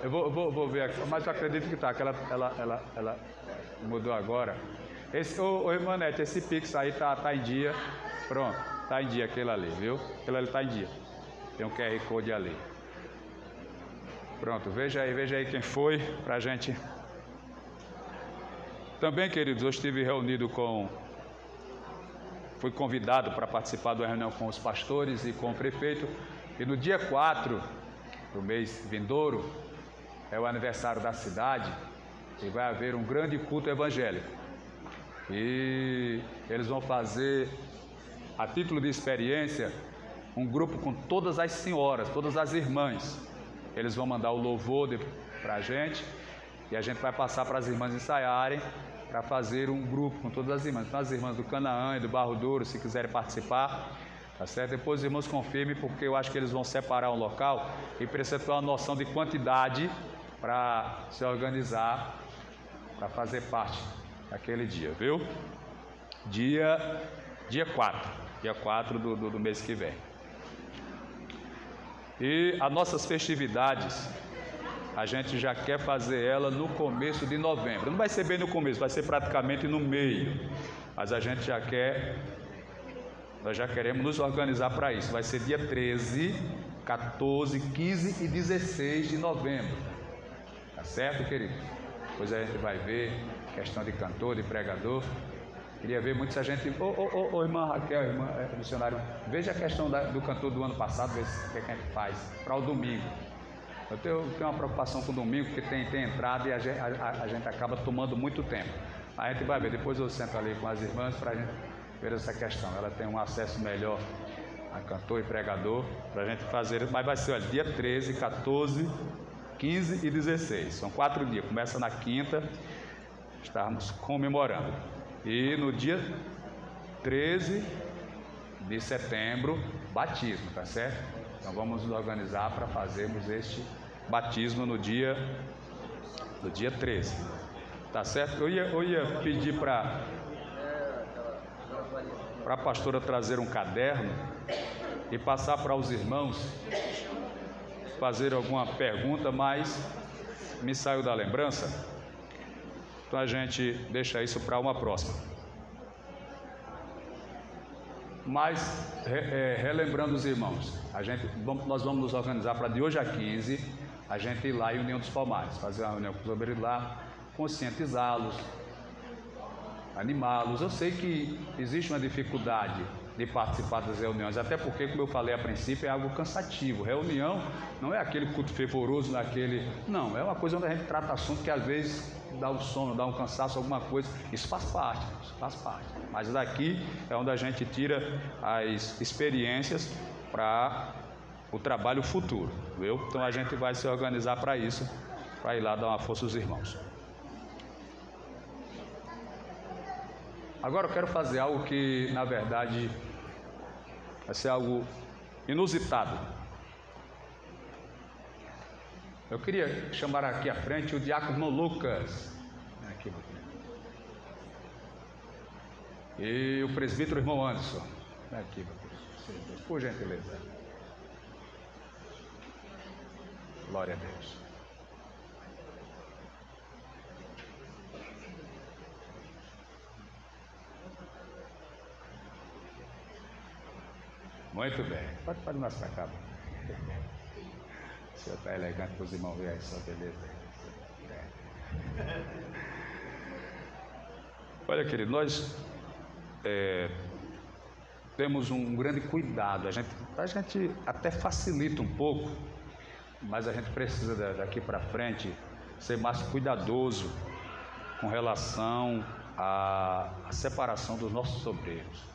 Eu vou ver aqui, mas eu acredito que tá. Que ela mudou agora. Irmã Nete, esse Pix aí tá em dia. Pronto, tá em dia aquele ali, viu? Aquele ali tá em dia. Tem um QR Code ali. Pronto, veja aí quem foi pra gente. Também, queridos, eu estive reunido fui convidado para participar de uma reunião com os pastores e com o prefeito. E no dia 4 do mês vindouro, é o aniversário da cidade, e vai haver um grande culto evangélico. E eles vão fazer, a título de experiência, um grupo com todas as senhoras, todas as irmãs. Eles vão mandar o louvor para a gente, e a gente vai passar para as irmãs ensaiarem, para fazer um grupo com todas as irmãs. Então, as irmãs do Canaã e do Barro Duro, se quiserem participar, tá certo? Depois os irmãos confirmem, porque eu acho que eles vão separar um local e precisa ter uma noção de quantidade para se organizar, para fazer parte daquele dia, viu? Dia 4 do mês que vem. E as nossas festividades, a gente já quer fazer ela no começo de novembro. Não vai ser bem no começo, vai ser praticamente no meio. Mas a gente nós já queremos nos organizar para isso. Vai ser dia 13, 14, 15 e 16 de novembro. Tá certo, querido? Depois a gente vai ver questão de cantor, de pregador. Queria ver muita gente. Irmã Raquel, irmã missionário, veja a questão do cantor do ano passado, ver o que a gente faz para o domingo. Eu tenho uma preocupação com o domingo, porque tem entrada e a gente acaba tomando muito tempo. A gente vai ver, depois eu sento ali com as irmãs para a gente ver essa questão. Ela tem um acesso melhor a cantor e pregador para a gente fazer, mas vai ser, olha, dia 13, 14, 15 e 16. São 4 dias, começa na quinta, estamos comemorando. E no dia 13 de setembro, batismo, tá certo? Então vamos nos organizar para fazermos este batismo no dia 13, tá certo? Eu ia pedir para a pastora trazer um caderno e passar para os irmãos fazer alguma pergunta, mas me saiu da lembrança. Então a gente deixa isso para uma próxima. Mas, relembrando os irmãos, nós vamos nos organizar para de hoje a 15, a gente ir lá em União dos Palmares, fazer uma reunião com os obreiros lá, conscientizá-los, animá-los. Eu sei que existe uma dificuldade de participar das reuniões, até porque, como eu falei a princípio, é algo cansativo. Reunião não é aquele culto fervoroso, não, é uma coisa onde a gente trata assunto que às vezes dá um sono, dá um cansaço, alguma coisa. Isso faz parte. Mas daqui é onde a gente tira as experiências para o trabalho futuro, viu? Então a gente vai se organizar para isso, para ir lá dar uma força aos irmãos. Agora eu quero fazer algo que, na verdade, vai ser algo inusitado. Eu queria chamar aqui à frente o diácono Lucas. Aqui. E o presbítero irmão Anderson. Aqui, por gentileza. Glória a Deus. Muito bem. Pode mais para cá. O senhor está elegante para os irmãos verem aí, só beleza. Olha, querido, nós temos um grande cuidado. A gente até facilita um pouco, mas a gente precisa daqui para frente ser mais cuidadoso com relação à separação dos nossos obreiros.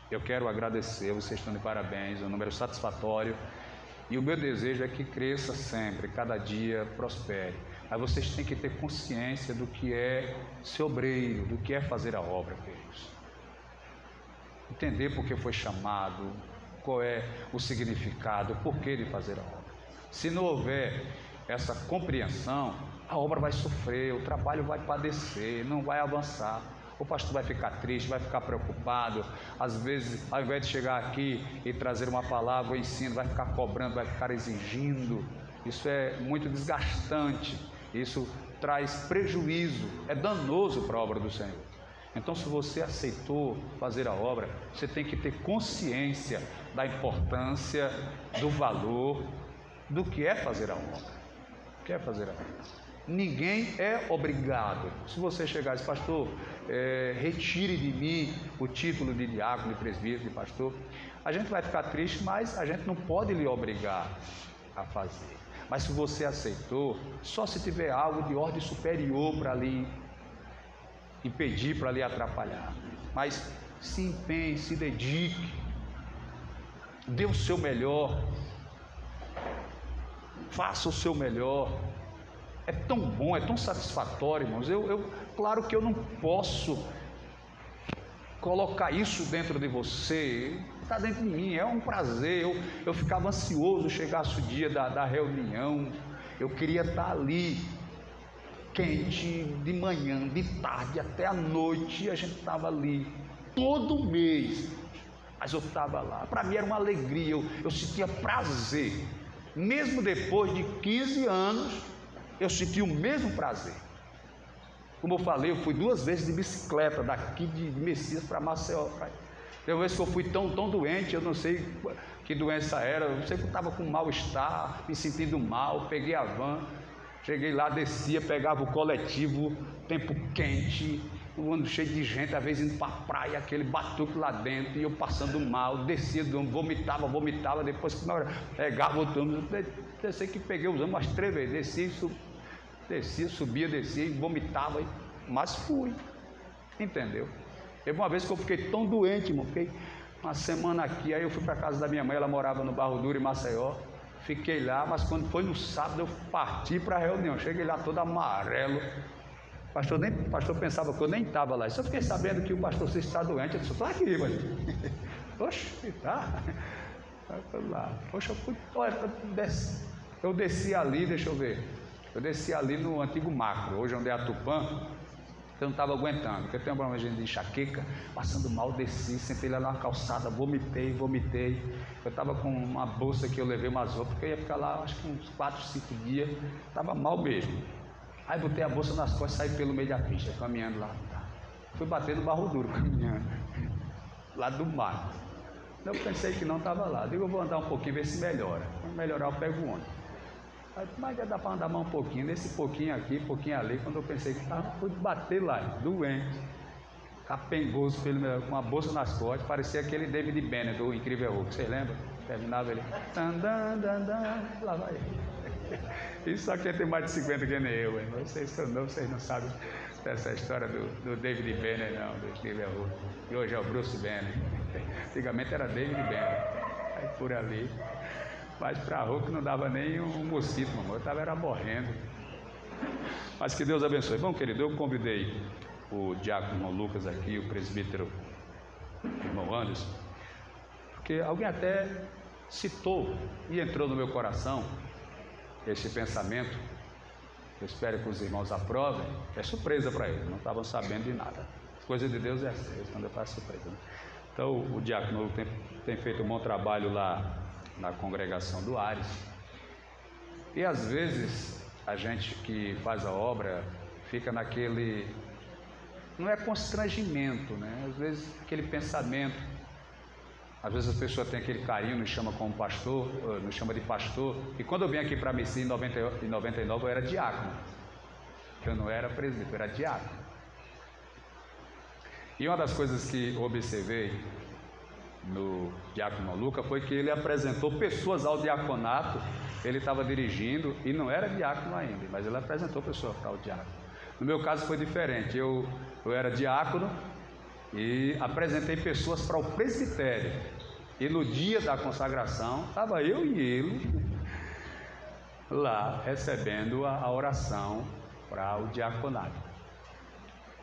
Eu quero agradecer, vocês estão de parabéns, é um número satisfatório, e o meu desejo é que cresça sempre, cada dia prospere. Mas vocês têm que ter consciência do que é ser obreiro, do que é fazer a obra, queridos. Entender por que foi chamado, qual é o significado, o porquê de fazer a obra. Se não houver essa compreensão, a obra vai sofrer, o trabalho vai padecer, não vai avançar. O pastor vai ficar triste, vai ficar preocupado. Às vezes, ao invés de chegar aqui e trazer uma palavra, o ensino, vai ficar cobrando, vai ficar exigindo. Isso é muito desgastante. Isso traz prejuízo, é danoso para a obra do Senhor. Então, se você aceitou fazer a obra, você tem que ter consciência da importância, do valor, do que é fazer a obra. O que é fazer a obra? Ninguém é obrigado. Se você chegar e dizer, pastor, retire de mim o título de diácono, de presbítero, de pastor, a gente vai ficar triste, mas a gente não pode lhe obrigar a fazer. Mas se você aceitou, só se tiver algo de ordem superior para lhe impedir, para lhe atrapalhar. Mas se empenhe, se dedique, dê o seu melhor, faça o seu melhor. É tão bom, é tão satisfatório, irmãos. Claro que eu não posso colocar isso dentro de você, está dentro de mim, é um prazer. Eu ficava ansioso, chegasse o dia da reunião, Eu queria estar ali, quente, de manhã, de tarde, até a noite, a gente estava ali, todo mês. Mas eu estava lá, para mim era uma alegria, eu sentia prazer. Mesmo depois de 15 anos, eu senti o mesmo prazer. Como eu falei, eu fui 2 vezes de bicicleta, daqui de Messias para Maceió. Tem uma vez que eu fui tão doente, eu não sei que doença era, eu sei que eu estava com mal-estar, me sentindo mal, peguei a van, cheguei lá, descia, pegava o coletivo, tempo quente, um ano cheio de gente, às vezes indo para a praia, aquele batuque lá dentro, e eu passando mal, descia, vomitava, depois que na hora pegava o ônibus, eu sei que peguei os ônibus umas 3 vezes, descia, subia, descia e vomitava, mas fui, entendeu? Teve uma vez que eu fiquei tão doente, irmão, fiquei uma semana aqui, aí eu fui para casa da minha mãe, ela morava no Barro Duro, em Maceió, fiquei lá, mas quando foi no sábado eu parti para a reunião, cheguei lá todo amarelo, o pastor pensava que eu nem estava lá, só fiquei sabendo que o pastor Cícero está doente, eu disse, estou aqui, mas, oxe, tá, lá, poxa, eu desci ali, deixa eu ver, eu desci ali no antigo Macro, hoje onde é a Tupã, eu não estava aguentando, porque eu tenho um problema de enxaqueca, passando mal, desci, sentei lá na calçada, vomitei, eu estava com uma bolsa que eu levei umas roupas, porque eu ia ficar lá, acho que uns 4, 5 dias, estava mal mesmo, aí botei a bolsa nas costas, saí pelo meio da pista, caminhando lá, fui bater no Barro Duro, caminhando, lá do mar, eu pensei que não estava lá, digo, eu vou andar um pouquinho, ver se melhora, quando melhorar eu pego o ônibus. Mas já dá para andar mais um pouquinho, nesse pouquinho aqui, pouquinho ali, quando eu pensei que estava, fui bater lá, doente, capengoso, com uma bolsa nas costas, parecia aquele David Banner do Incrível Hulk, vocês lembram? Terminava ele, lá vai ele. Isso aqui tem mais de 50 que nem eu, vocês não sabem dessa história do David Banner, não, do Incrível Hulk, e hoje é o Bruce Banner, antigamente era David Banner, aí por ali. Mas para a Hulk não dava nem um mosquito, mamãe. Eu estava era morrendo. Mas que Deus abençoe. Bom, querido, eu convidei o diácono irmão Lucas aqui, o presbítero irmão Anderson, porque alguém até citou e entrou no meu coração esse pensamento. Eu espero que os irmãos aprovem. É surpresa para eles, não estavam sabendo de nada. Coisa de Deus é assim, quando eu faço surpresa. Né? Então, o diácono tem feito um bom trabalho lá na congregação do Ares, e às vezes a gente que faz a obra fica naquele, não é constrangimento, né? Às vezes aquele pensamento, às vezes a pessoa tem aquele carinho, nos chama como pastor, nos chama de pastor, e quando eu vim aqui para a missão em 99 eu era diácono, eu não era presbítero, eu era diácono, e uma das coisas que observei no diácono Lucas foi que ele apresentou pessoas ao diaconato. Ele estava dirigindo e não era diácono ainda, mas ele apresentou pessoas para o diácono. No meu caso foi diferente, eu era diácono e apresentei pessoas para o presbitério, e no dia da consagração estava eu e ele lá recebendo a oração para o diaconato.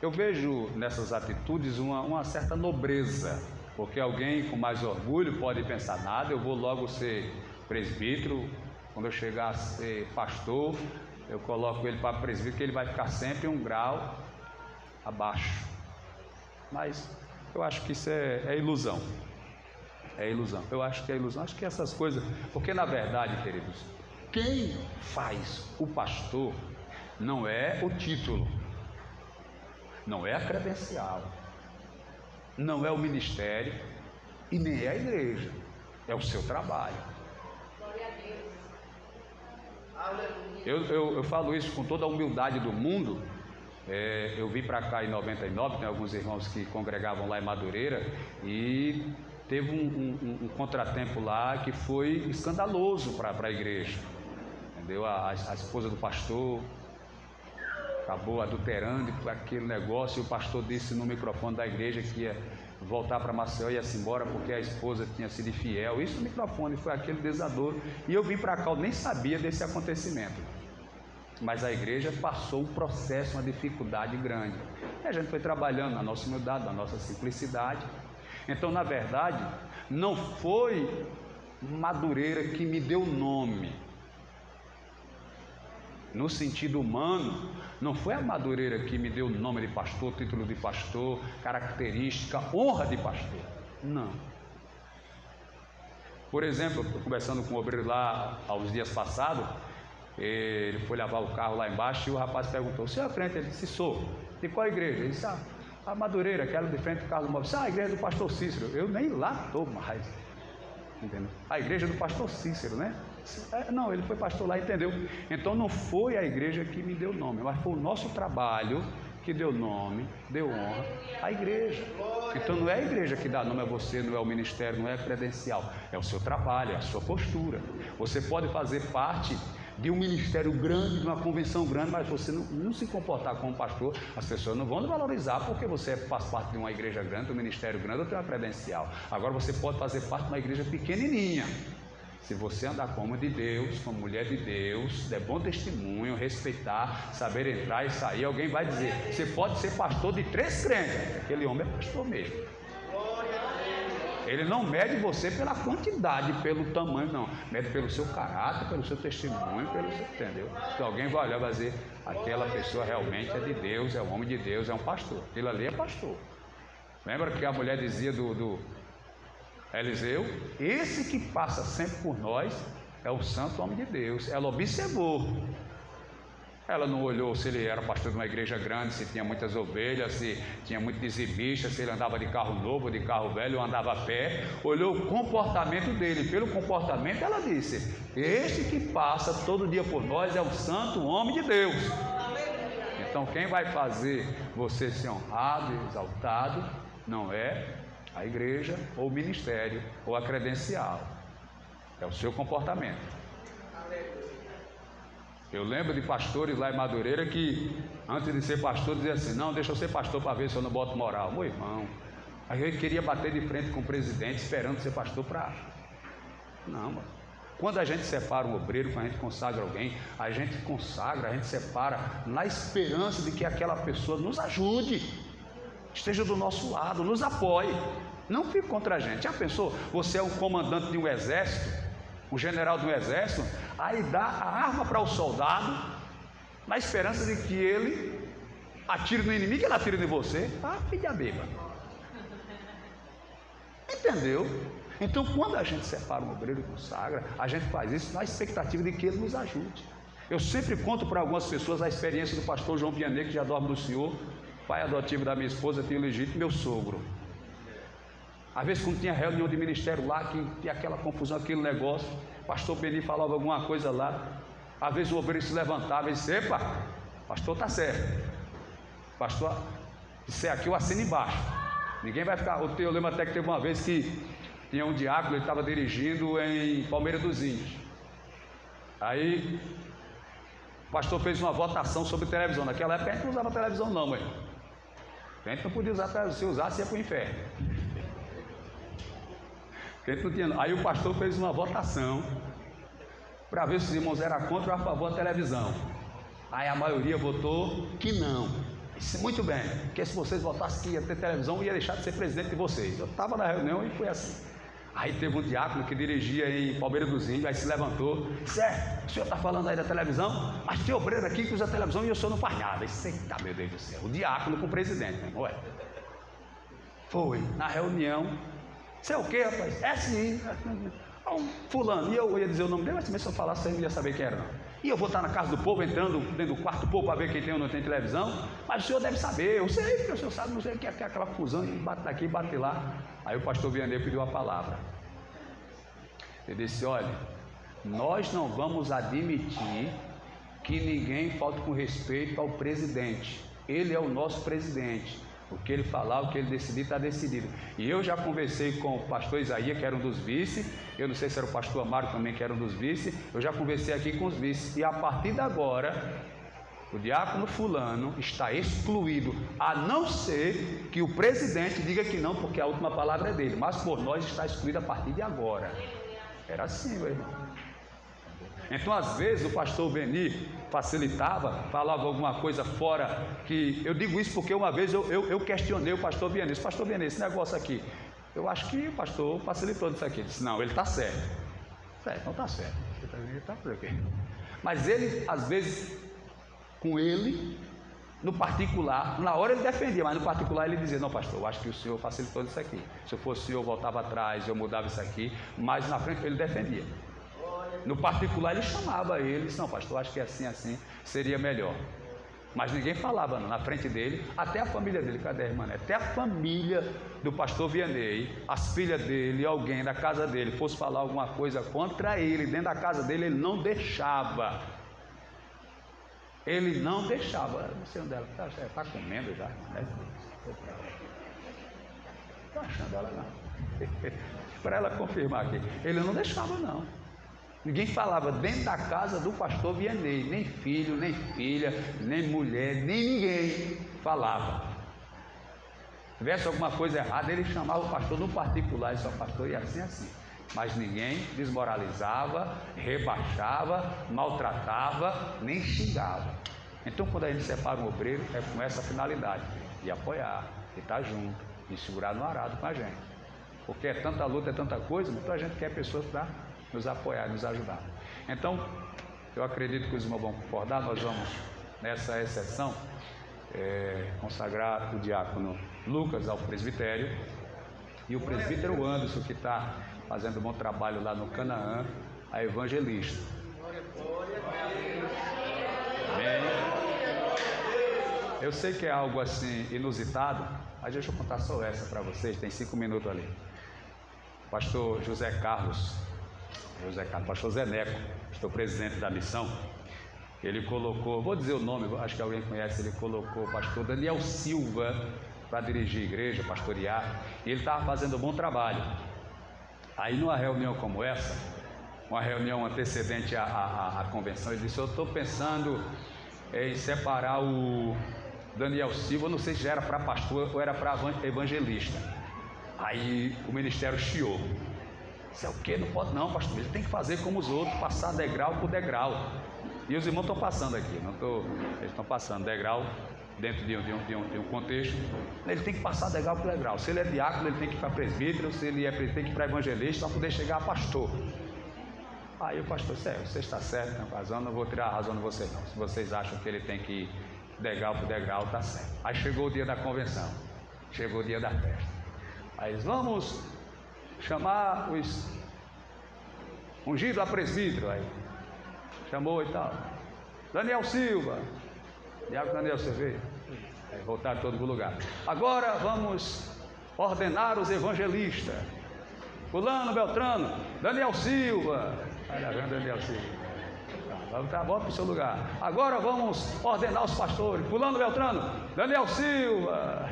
Eu vejo nessas atitudes uma certa nobreza, porque alguém com mais orgulho pode pensar, nada, eu vou logo ser presbítero, quando eu chegar a ser pastor, eu coloco ele para presbítero, que ele vai ficar sempre um grau abaixo. Mas eu acho que isso é ilusão, eu acho que é ilusão, acho que essas coisas, porque na verdade, queridos, quem faz o pastor não é o título, não é a credencial, não é o ministério e nem é a igreja, é o seu trabalho. Glória a Deus. Eu falo isso com toda a humildade do mundo. Eu vim para cá em 99, tem alguns irmãos que congregavam lá em Madureira, e teve um contratempo lá que foi escandaloso para a igreja, entendeu? A esposa do pastor acabou adulterando aquele negócio, e o pastor disse no microfone da igreja que ia voltar para Maceió e ia se embora porque a esposa tinha sido infiel. Isso no microfone, foi aquele desadouro. E eu vim para cá, eu nem sabia desse acontecimento, mas a igreja passou um processo, uma dificuldade grande, e a gente foi trabalhando na nossa humildade, na nossa simplicidade. Então, na verdade, não foi Madureira que me deu o nome, no sentido humano, não foi a Madureira que me deu o nome de pastor, título de pastor, característica, honra de pastor. Não. Por exemplo, eu estou conversando com o obreiro lá há uns dias passados, ele foi lavar o carro lá embaixo e o rapaz perguntou: o senhor é crente? Ele disse: sou. De qual igreja? Ele disse: a Madureira, aquela de frente do carro do móvel. A igreja do pastor Cícero. Eu nem lá estou mais. Entendeu? A igreja do pastor Cícero, né? Não, ele foi pastor lá, entendeu? Então não foi a igreja que me deu nome, mas foi o nosso trabalho que deu nome, deu honra à igreja. Então não é a igreja que dá nome a você, não é o ministério, não é a credencial, é o seu trabalho, é a sua postura. Você pode fazer parte de um ministério grande, de uma convenção grande, mas você não se comportar como pastor, as pessoas não vão lhe valorizar porque você faz parte de uma igreja grande, de um ministério grande ou tem uma credencial. Agora você pode fazer parte de uma igreja pequenininha. Se você andar como de Deus, como mulher de Deus, der bom testemunho, respeitar, saber entrar e sair, alguém vai dizer: você pode ser pastor de 3 crentes, aquele homem é pastor mesmo. Ele não mede você pela quantidade, pelo tamanho, não. Mede pelo seu caráter, pelo seu testemunho, pelo seu, entendeu? Então alguém vai olhar e vai dizer: aquela pessoa realmente é de Deus, é um homem de Deus, é um pastor. Aquilo ali é pastor. Lembra que a mulher dizia do Eliseu: esse que passa sempre por nós é o santo homem de Deus. Ela observou. Ela não olhou se ele era pastor de uma igreja grande, se tinha muitas ovelhas, se tinha muito exibista, se ele andava de carro novo, de carro velho, ou andava a pé. Olhou o comportamento dele. Pelo comportamento ela disse: este que passa todo dia por nós é o santo homem de Deus. Então quem vai fazer você ser honrado e exaltado não é a igreja, ou o ministério, ou a credencial. É o seu comportamento. Eu lembro de pastores lá em Madureira que, antes de ser pastor, diziam assim: não, deixa eu ser pastor para ver se eu não boto moral. Meu irmão, a gente queria bater de frente com o presidente, esperando ser pastor para... Não, mano. Quando a gente separa um obreiro, quando a gente consagra alguém, a gente consagra, a gente separa na esperança de que aquela pessoa nos ajude, esteja do nosso lado, nos apoie. Não fique contra a gente. Já pensou? Você é um comandante de um exército, um general de um exército, aí dá a arma para o soldado, na esperança de que ele atire no inimigo e ele atire em você. Filha beba. Entendeu? Então, quando a gente separa um obreiro e consagra, a gente faz isso na expectativa de que ele nos ajude. Eu sempre conto para algumas pessoas a experiência do pastor João Vianney, que já dorme do Senhor, pai adotivo da minha esposa, filho legítimo, meu sogro. Às vezes, quando tinha reunião de ministério lá, que tinha aquela confusão, aquele negócio, o pastor Beni falava alguma coisa lá, às vezes o obreiro se levantava e disse: epa, pastor está certo, pastor, isso é aqui, eu assino embaixo, ninguém vai ficar. Eu lembro até que teve uma vez que tinha um diácono, ele estava dirigindo em Palmeira dos Índios, aí o pastor fez uma votação sobre televisão. Naquela época a gente não usava televisão não, mãe. A gente não podia usar televisão, se usasse ia para o inferno. Aí o pastor fez uma votação para ver se os irmãos eram contra ou a favor da televisão. Aí a maioria votou que não. Disse: muito bem, porque se vocês votassem que ia ter televisão, eu ia deixar de ser presidente de vocês. Eu estava na reunião e foi assim. Aí teve um diácono que dirigia em Palmeira dos Índios, aí se levantou: certo, o senhor está falando aí da televisão, mas tem obreiro aqui que usa televisão e o senhor não faz nada. Eita, meu Deus do céu, o diácono com o presidente, né? Ué. Foi na reunião. Você é o quê, rapaz? É sim. Fulano. E eu ia dizer o nome dele, mas também se eu falasse, você não ia saber quem era, não. E eu vou estar na casa do povo, entrando dentro do quarto do povo para ver quem tem ou não tem televisão. Mas o senhor deve saber. Eu sei, porque o senhor sabe, não sei o que é aquela fusão, e bate daqui, bate lá. Aí o pastor Vianney pediu a palavra. Ele disse: olha, nós não vamos admitir que ninguém falte com respeito ao presidente. Ele é o nosso presidente. O que ele falar, o que ele decidir, está decidido. E eu já conversei com o pastor Isaías, que era um dos vice. Eu não sei se era o pastor Amaro também, que era um dos vice. Eu já conversei aqui com os vices. E a partir de agora, o diácono fulano está excluído, a não ser que o presidente diga que não, porque a última palavra é dele. Mas por nós está excluído a partir de agora. Era assim, meu irmão. Então, às vezes, o pastor Beni facilitava, falava alguma coisa fora que... Eu digo isso porque uma vez eu questionei o pastor Vianney. Pastor Vianney, esse negócio aqui, eu acho que o pastor facilitou disso aqui. Ele disse: não, ele está certo. Certo, não está certo. Ele está por aqui. Mas ele, às vezes, com ele, no particular. Na hora ele defendia, mas no particular ele dizia: não, pastor, eu acho que o senhor facilitou isso aqui. Se eu fosse o senhor, eu voltava atrás, eu mudava isso aqui. Mas na frente ele defendia. No particular ele chamava ele, disse: não, pastor, eu acho que assim seria melhor. Mas ninguém falava não, na frente dele. Até a família dele, cadê a irmã? Até a família do pastor Vianney, as filhas dele, alguém da casa dele fosse falar alguma coisa contra ele, dentro da casa dele, ele não deixava. Ele não deixava. Não sei onde ela está comendo já. Estou achando ela não. Para ela confirmar aqui. Ele não deixava não. Ninguém falava dentro da casa do pastor Vianney. Nem filho, nem filha, nem mulher, nem ninguém falava. Se tivesse alguma coisa errada, ele chamava o pastor no particular. E só pastor ia assim. Mas ninguém desmoralizava, rebaixava, maltratava, nem xingava. Então, quando a gente separa um obreiro, é com essa finalidade, de apoiar, de estar junto, de segurar no arado com a gente. Porque é tanta luta, é tanta coisa, então a gente quer pessoas para nos apoiar, nos ajudar. Então, eu acredito que os irmãos vão concordar. Nós vamos, nessa exceção, consagrar o diácono Lucas ao presbitério e o presbítero Anderson, que está fazendo um bom trabalho lá no Canaã, a evangelista. Amém. Eu sei que é algo assim inusitado, mas deixa eu contar só essa para vocês, tem 5 minutos ali. Pastor José Carlos, pastor Zé Neco, pastor presidente da missão, ele colocou, vou dizer o nome, acho que alguém conhece, ele colocou o pastor Daniel Silva para dirigir a igreja, pastorear, e ele estava fazendo um bom trabalho. Aí numa reunião como essa, uma reunião antecedente à convenção, ele disse: eu estou pensando em separar o Daniel Silva, não sei se já era para pastor ou era para evangelista. Aí o ministério chiou. Isso é o quê? Não pode não, pastor, ele tem que fazer como os outros, passar degrau por degrau. E os irmãos estão passando aqui, eles estão passando degrau dentro de um contexto. Ele tem que passar degrau por degrau. Se ele é diácono, ele tem que ir para presbítero. Se ele tem que ir para evangelista, para poder chegar a pastor. Aí o pastor disse: você está certo, tem razão, não vou tirar a razão de vocês não. Se vocês acham que ele tem que ir degrau por degrau, está certo. Aí chegou o dia da convenção, chegou o dia da festa. Aí eles: vamos chamar os ungidos a presbítero. Aí chamou e tal. Daniel Silva, diácono Daniel Silva. Aí voltaram todos para o lugar. Agora vamos ordenar os evangelistas. Fulano, Beltrano, Daniel Silva. Olha, Daniel Silva. Volta para o seu lugar. Agora vamos ordenar os pastores. Fulano, Beltrano, Daniel Silva.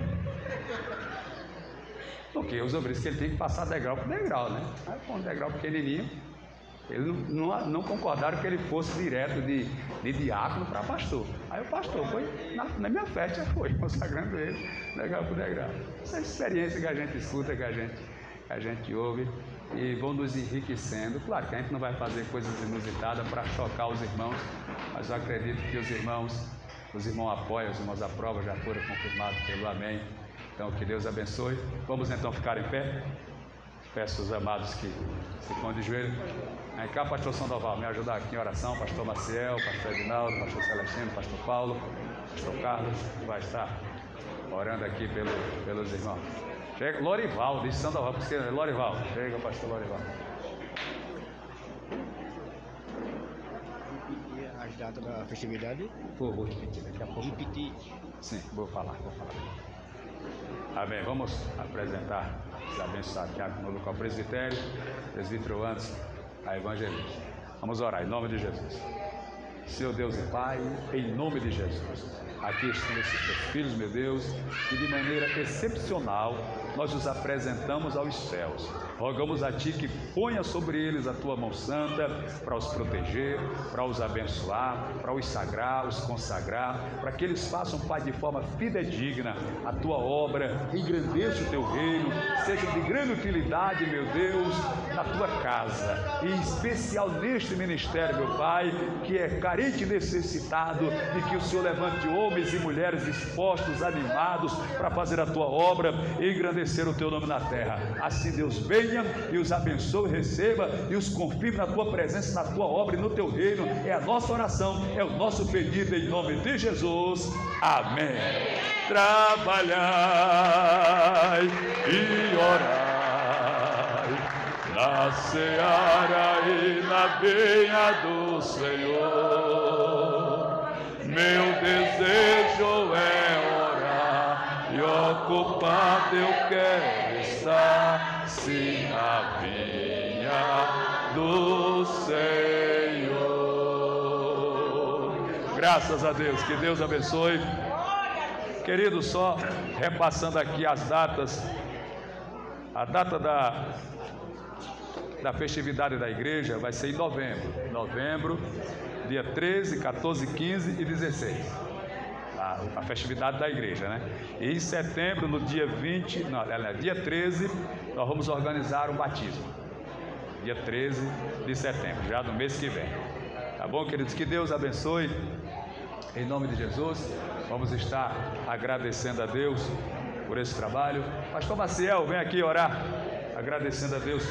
Porque os obreiros que ele tem que passar degrau por degrau, né? Aí com um degrau pequenininho, eles não concordaram que ele fosse direto de diácono para pastor. Aí o pastor foi, na minha festa, foi consagrando ele degrau por degrau. Essa é a experiência que a gente escuta, que a gente ouve, e vão nos enriquecendo. Claro que a gente não vai fazer coisas inusitadas para chocar os irmãos, mas eu acredito que os irmãos apoiam, os irmãos aprovam, já foram confirmados pelo amém. Então que Deus abençoe. Vamos então ficar em pé. Peço aos amados que se põem de joelho. Vem cá, pastor Sandoval, me ajudar aqui em oração. Pastor Maciel, pastor Edinaldo, pastor Celestino, pastor Paulo, pastor Carlos, que vai estar orando aqui pelos irmãos. Chega, Lorival, diz Sandoval, porque Lorival. Chega, pastor Lorival. Repetir as datas da festividade? Vou repetir daqui a pouco. Repetir. Sim, vou falar. Amém. Vamos apresentar os abençoados diácono Lucas ao presbitério, presbítero Anderson, a evangelista. Vamos orar em nome de Jesus. Senhor Deus e Pai, em nome de Jesus, aqui estão esses teus filhos, meu Deus, e de maneira excepcional nós os apresentamos aos céus. Rogamos a Ti que ponha sobre eles a Tua mão santa para os proteger, para os abençoar, para os sagrar, os consagrar, para que eles façam, Pai, de forma fidedigna a Tua obra, engrandeça o Teu reino, seja de grande utilidade, meu Deus, na Tua casa, e em especial neste ministério, meu Pai, que é carente e necessitado, e que o Senhor levante homens e mulheres dispostos, animados para fazer a tua obra e engrandecer o teu nome na terra. Assim Deus venha e os abençoe, receba e os confirme na tua presença, na tua obra e no teu reino. É a nossa oração, é o nosso pedido em nome de Jesus. Amém. Trabalhai e orai na seara e na vinha do Senhor. Meu desejo é orar e ocupado eu quero estar, sim, na vinha do Senhor. Graças a Deus, que Deus abençoe. Querido, só repassando aqui as datas, a data da festividade da igreja vai ser em novembro, dia 13, 14, 15 e 16, a festividade da igreja, né? E em setembro, no dia 13, nós vamos organizar um batismo, dia 13 de setembro, já no mês que vem, tá bom, queridos? Que Deus abençoe, em nome de Jesus. Vamos estar agradecendo a Deus por esse trabalho. Pastor Maciel, vem aqui orar, agradecendo a Deus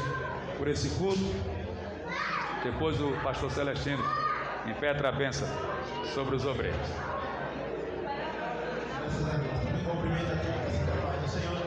por esse culto. Depois o pastor Celestino impetra a bênção sobre os obreiros. Cumprimento a todos, paz do Senhor.